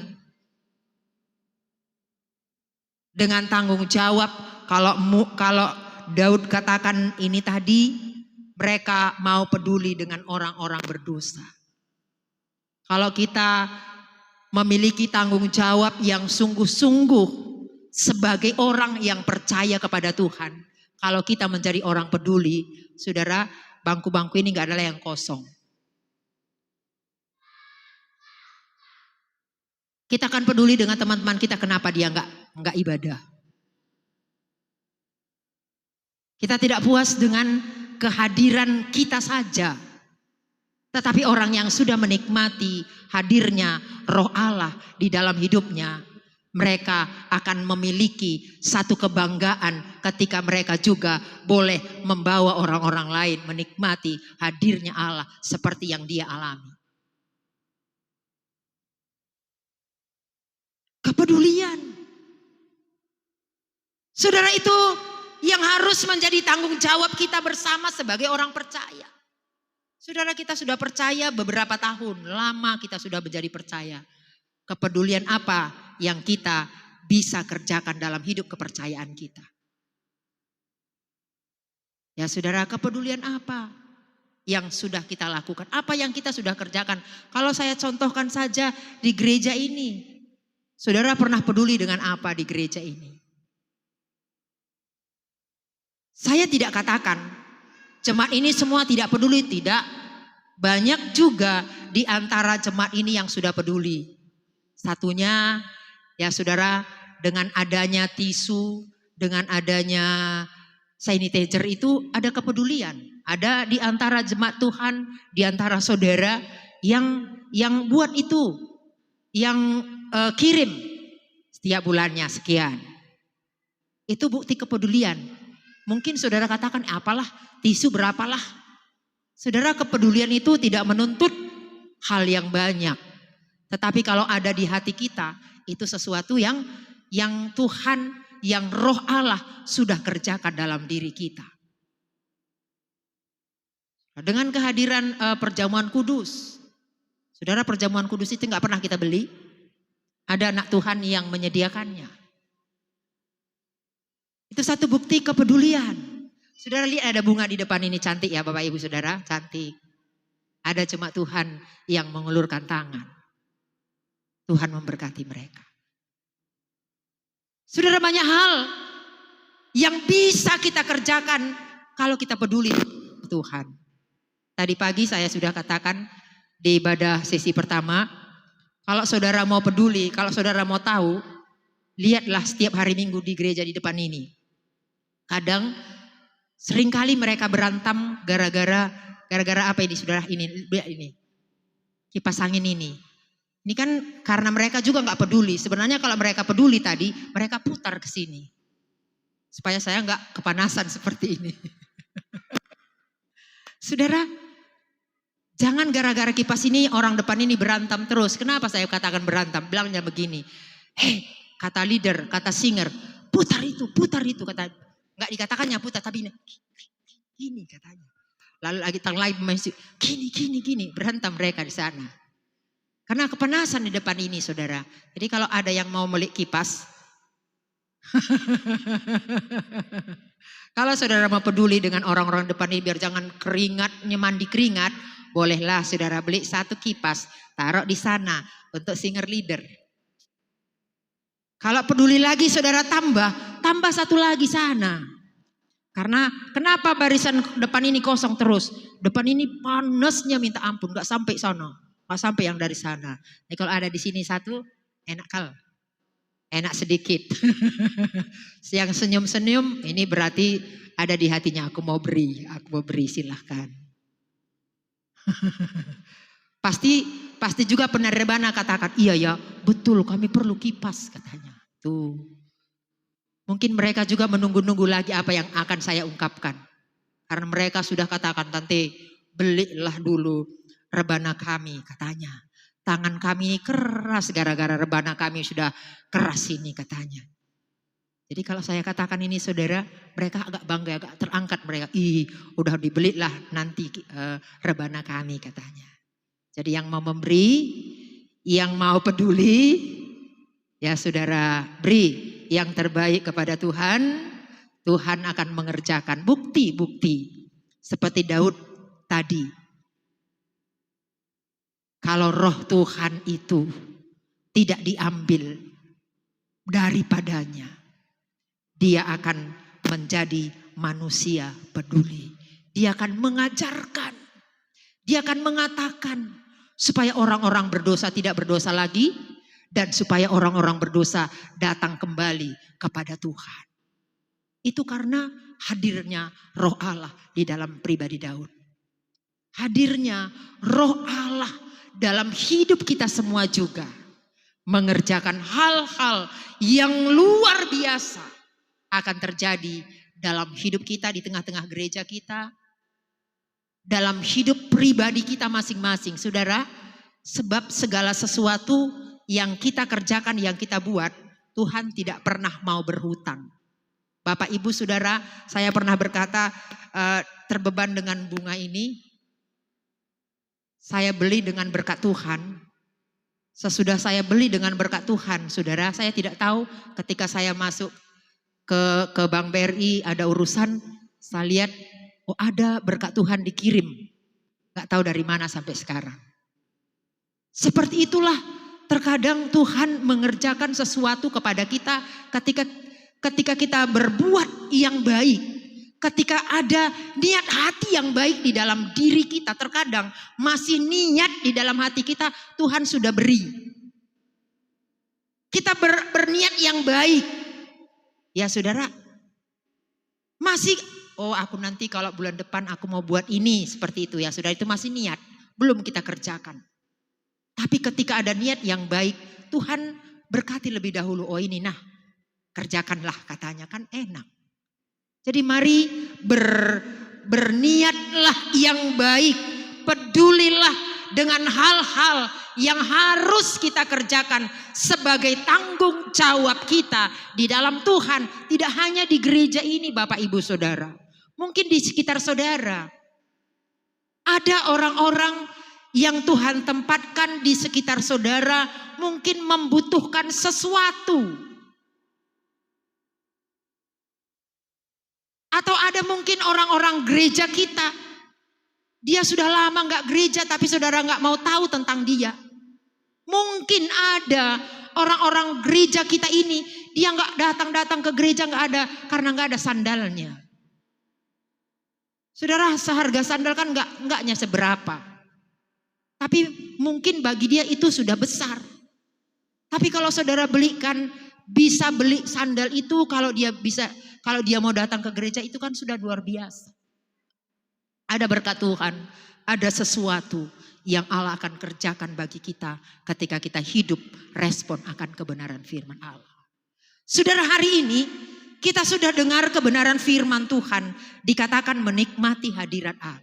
dengan tanggung jawab, kalau Daud katakan ini tadi, mereka mau peduli dengan orang-orang berdosa. Kalau kita memiliki tanggung jawab yang sungguh-sungguh sebagai orang yang percaya kepada Tuhan, kalau kita menjadi orang peduli, saudara, bangku-bangku ini gak adalah yang kosong. Kita akan peduli dengan teman-teman kita, kenapa dia nggak ibadah. Kita tidak puas dengan kehadiran kita saja. Tetapi orang yang sudah menikmati hadirnya roh Allah di dalam hidupnya, mereka akan memiliki satu kebanggaan ketika mereka juga boleh membawa orang-orang lain menikmati hadirnya Allah seperti yang dia alami. Kepedulian. Saudara, itu yang harus menjadi tanggung jawab kita bersama sebagai orang percaya. Saudara, kita sudah percaya beberapa tahun, lama kita sudah menjadi percaya. Kepedulian apa yang kita bisa kerjakan dalam hidup kepercayaan kita? Ya saudara, kepedulian apa? yang sudah kita lakukan? Apa yang kita sudah kerjakan? Kalau saya contohkan saja di gereja ini. Saudara pernah peduli dengan apa di gereja ini? Saya tidak katakan jemaat ini semua tidak peduli, tidak. Banyak juga di antara jemaat ini yang sudah peduli. Satunya ya saudara, dengan adanya tisu, dengan adanya sanitizer itu ada kepedulian. Ada di antara jemaat Tuhan, di antara saudara yang buat itu, yang kirim setiap bulannya sekian. Itu bukti kepedulian. Mungkin saudara katakan apalah, tisu berapalah. Saudara, kepedulian itu tidak menuntut hal yang banyak. Tetapi kalau ada di hati kita, itu sesuatu yang Tuhan, yang Roh Allah sudah kerjakan dalam diri kita. Dengan kehadiran perjamuan kudus. Saudara, perjamuan kudus itu nggak pernah kita beli. Ada anak Tuhan yang menyediakannya. Itu satu bukti kepedulian. Saudara lihat ada bunga di depan ini, cantik ya Bapak Ibu Saudara, cantik. Ada jemaat Tuhan yang mengulurkan tangan. Tuhan memberkati mereka. Saudara, banyak hal yang bisa kita kerjakan kalau kita peduli Tuhan. Tadi pagi saya sudah katakan di ibadah sesi pertama, kalau saudara mau peduli, kalau saudara mau tahu, lihatlah setiap hari Minggu di gereja di depan ini. Kadang seringkali mereka berantem gara-gara apa ini saudara, ini kipas angin ini. Ini kan karena mereka juga nggak peduli. Sebenarnya kalau mereka peduli tadi, mereka putar ke sini. Supaya saya nggak kepanasan seperti ini. Saudara, jangan gara-gara kipas ini orang depan ini berantem terus. Kenapa saya katakan berantem? Bilangnya begini. Kata leader, kata singer, putar itu, kata. Nggak dikatakannya putar, tapi gini katanya. Lalu lagi tang lain masih gini, berantem mereka di sana. Karena kepanasan di depan ini saudara. Jadi kalau ada yang mau beli kipas. Kalau saudara mau peduli dengan orang-orang depan ini biar jangan keringatnya mandi keringat. Bolehlah saudara beli satu kipas. Taruh di sana untuk singer leader. Kalau peduli lagi saudara tambah satu lagi sana. Karena kenapa barisan depan ini kosong terus? Depan ini panasnya minta ampun, gak sampai sana. Gak sampai yang dari sana. Jadi kalau ada di sini satu, enak sedikit. Yang senyum-senyum, ini berarti ada di hatinya. Aku mau beri silahkan. Pasti juga penerbana katakan, iya ya betul kami perlu kipas katanya. Tuh. Mungkin mereka juga menunggu-nunggu lagi apa yang akan saya ungkapkan. Karena mereka sudah katakan, tante belilah dulu rebana kami katanya. Tangan kami ini keras gara-gara rebana kami sudah keras ini katanya. Jadi kalau saya katakan ini saudara, mereka agak bangga, agak terangkat mereka. Udah dibelilah nanti rebana kami katanya. Jadi yang mau memberi, yang mau peduli, ya saudara beri yang terbaik kepada Tuhan. Tuhan akan mengerjakan bukti-bukti seperti Daud tadi. Kalau roh Tuhan itu tidak diambil daripadanya, dia akan menjadi manusia peduli. Dia akan mengajarkan, dia akan mengatakan supaya orang-orang berdosa tidak berdosa lagi dan supaya orang-orang berdosa datang kembali kepada Tuhan. Itu karena hadirnya roh Allah di dalam pribadi Daud. Hadirnya roh Allah dalam hidup kita semua juga mengerjakan hal-hal yang luar biasa akan terjadi dalam hidup kita, di tengah-tengah gereja kita, dalam hidup pribadi kita masing-masing. Saudara, sebab segala sesuatu yang kita kerjakan, yang kita buat, Tuhan tidak pernah mau berhutang. Bapak Ibu Saudara, saya pernah berkata terbeban dengan bunga ini. Saya beli dengan berkat Tuhan. Sesudah saya beli dengan berkat Tuhan, saudara, saya tidak tahu ketika saya masuk ke Bank BRI ada urusan, saya lihat, oh ada berkat Tuhan dikirim Gak tahu dari mana sampai sekarang. Seperti itulah terkadang Tuhan mengerjakan sesuatu kepada kita ketika kita berbuat yang baik. Ketika ada niat hati yang baik di dalam diri kita, terkadang masih niat di dalam hati kita, Tuhan sudah beri. Kita berniat yang baik. Ya saudara, masih, oh aku nanti kalau bulan depan aku mau buat ini, seperti itu ya saudara, itu masih niat, belum kita kerjakan. Tapi ketika ada niat yang baik, Tuhan berkati lebih dahulu, oh ini nah, kerjakanlah katanya, kan enak. Jadi mari berniatlah yang baik, pedulilah dengan hal-hal yang harus kita kerjakan sebagai tanggung jawab kita di dalam Tuhan. Tidak hanya di gereja ini Bapak Ibu Saudara, mungkin di sekitar saudara. Ada orang-orang yang Tuhan tempatkan di sekitar saudara mungkin membutuhkan sesuatu. Atau ada mungkin orang-orang gereja kita, dia sudah lama gak gereja tapi saudara gak mau tahu tentang dia. Mungkin ada orang-orang gereja kita ini, dia gak datang-datang ke gereja gak ada karena gak ada sandalnya. Saudara, seharga sandal kan enggaknya seberapa. Tapi mungkin bagi dia itu sudah besar. Tapi kalau saudara belikan, bisa beli sandal itu kalau dia mau datang ke gereja itu kan sudah luar biasa. Ada berkat Tuhan, ada sesuatu yang Allah akan kerjakan bagi kita ketika kita hidup respon akan kebenaran firman Allah. Saudara, hari ini kita sudah dengar kebenaran firman Tuhan, dikatakan menikmati hadirat Allah.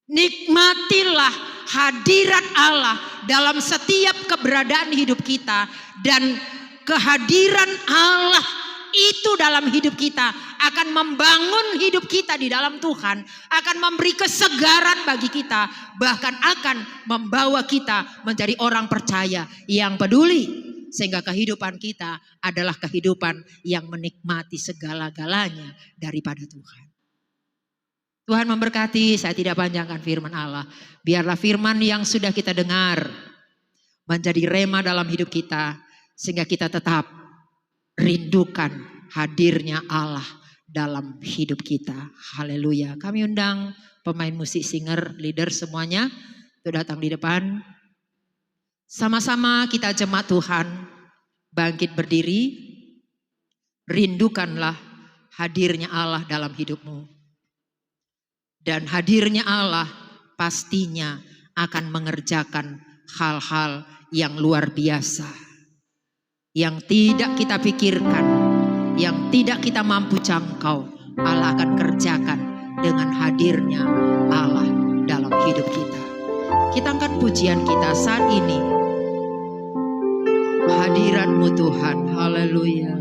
Nikmatilah hadirat Allah dalam setiap keberadaan hidup kita, dan kehadiran Allah itu dalam hidup kita akan membangun hidup kita di dalam Tuhan, akan memberi kesegaran bagi kita, bahkan akan membawa kita menjadi orang percaya yang peduli, sehingga kehidupan kita adalah kehidupan yang menikmati segala-galanya daripada Tuhan. Tuhan memberkati. Saya tidak panjangkan firman Allah. Biarlah firman yang sudah kita dengar menjadi rema dalam hidup kita, sehingga kita tetap rindukan hadirnya Allah dalam hidup kita. Haleluya. Kami undang pemain musik, singer, leader semuanya untuk datang di depan. Sama-sama kita jemaat Tuhan bangkit berdiri. Rindukanlah hadirnya Allah dalam hidupmu. Dan hadirnya Allah pastinya akan mengerjakan hal-hal yang luar biasa, yang tidak kita pikirkan, yang tidak kita mampu jangkau. Allah akan kerjakan dengan hadirnya Allah dalam hidup kita. Kita angkat pujian kita saat ini. Hadirat-Mu Tuhan, haleluya.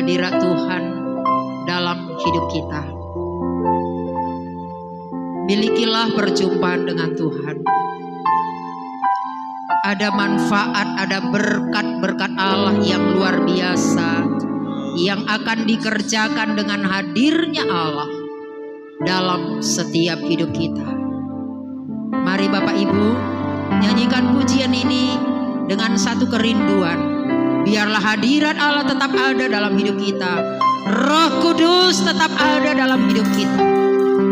hadirat Tuhan dalam hidup kita. Milikilah perjumpaan dengan Tuhan. Ada manfaat, ada berkat-berkat Allah yang luar biasa yang akan dikerjakan dengan hadirnya Allah dalam setiap hidup kita. Mari Bapak Ibu nyanyikan pujian ini dengan satu kerinduan. Biarlah hadirat Allah tetap ada dalam hidup kita. Roh Kudus tetap ada dalam hidup kita.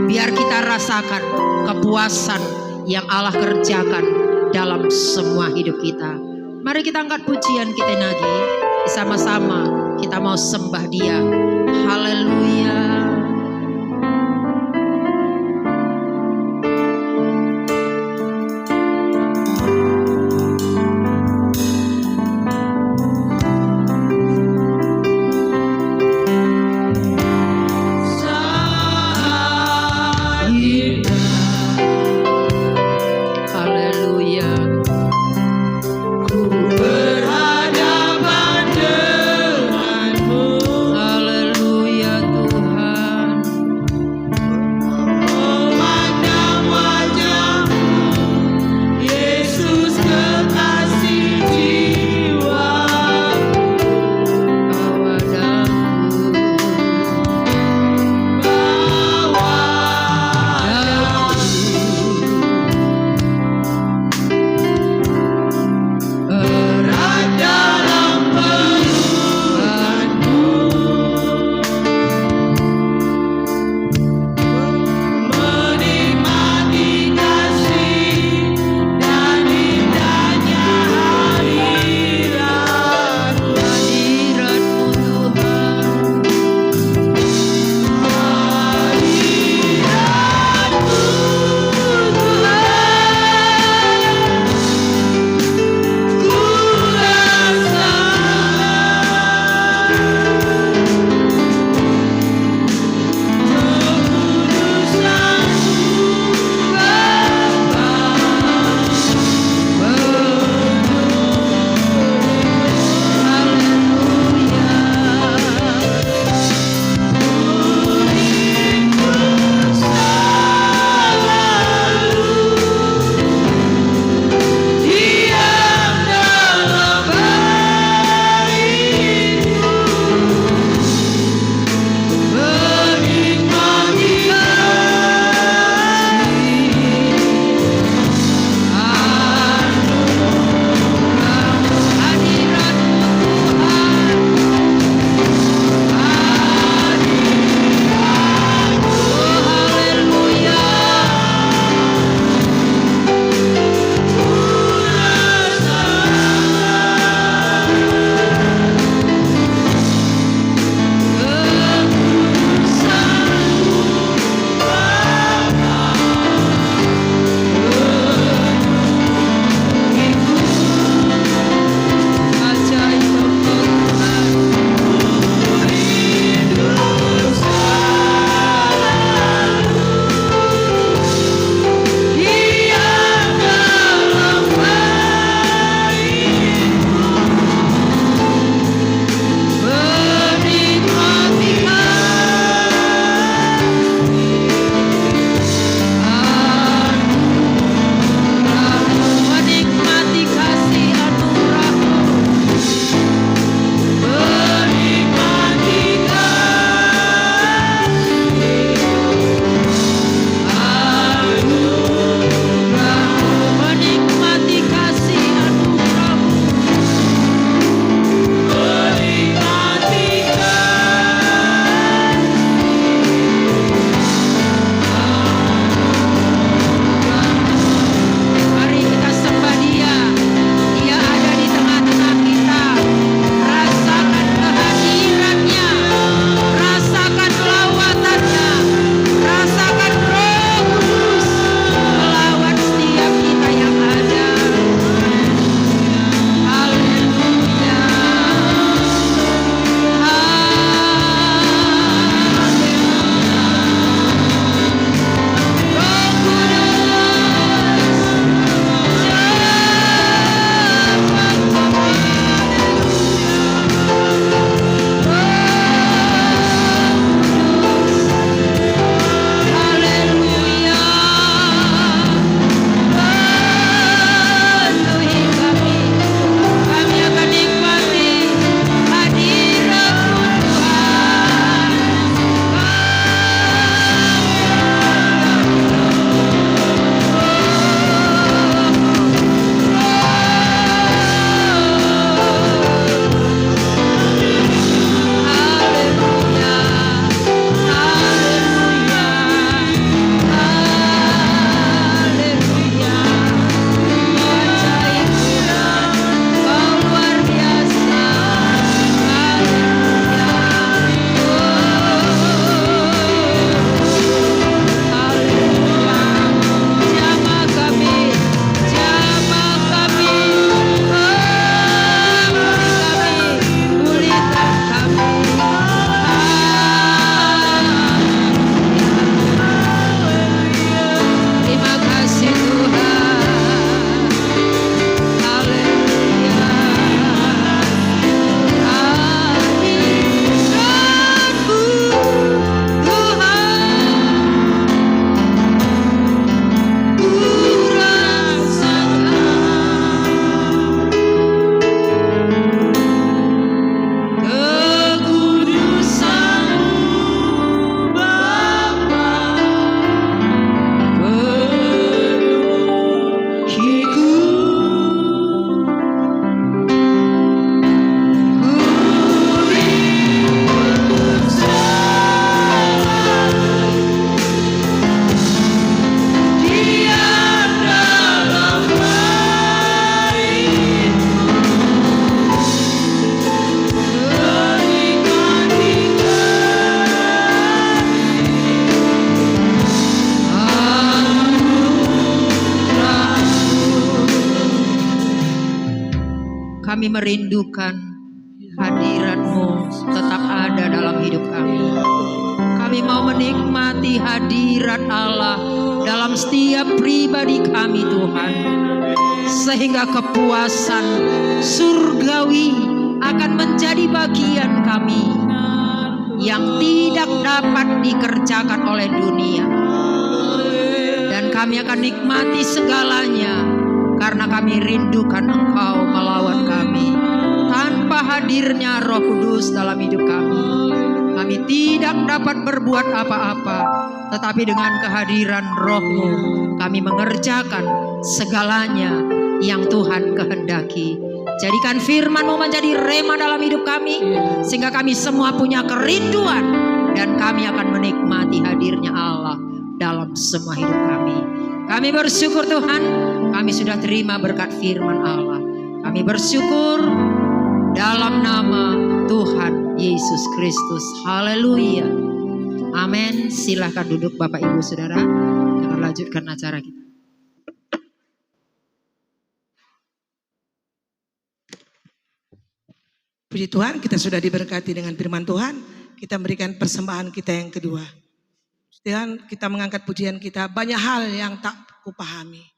Biar kita rasakan kepuasan yang Allah kerjakan dalam semua hidup kita. Mari kita angkat pujian kita lagi. Sama-sama kita mau sembah Dia. Haleluya. Berhadapan denganmu. Kami merindukan hadirat-Mu tetap ada dalam hidup kami. Kami mau menikmati hadirat Allah dalam setiap pribadi kami Tuhan. Sehingga kepuasan surgawi akan menjadi bagian kami yang tidak dapat dikerjakan oleh dunia. Dan kami akan nikmati segalanya karena kami rindukan Engkau melawan kami. Tanpa hadirnya Roh Kudus dalam hidup kami, kami tidak dapat berbuat apa-apa. Tetapi dengan kehadiran Roh-Mu, kami mengerjakan segalanya yang Tuhan kehendaki. Jadikan firman-Mu menjadi rema dalam hidup kami, sehingga kami semua punya kerinduan, dan kami akan menikmati hadirnya Allah dalam semua hidup kami. Kami bersyukur Tuhan, kami sudah terima berkat firman Allah. Kami bersyukur dalam nama Tuhan Yesus Kristus. Haleluya. Amin. Silahkan duduk Bapak Ibu Saudara. Kita lanjutkan acara kita. Puji Tuhan, kita sudah diberkati dengan firman Tuhan. Kita berikan persembahan kita yang kedua. Tuhan, kita mengangkat pujian kita. Banyak hal yang tak kupahami.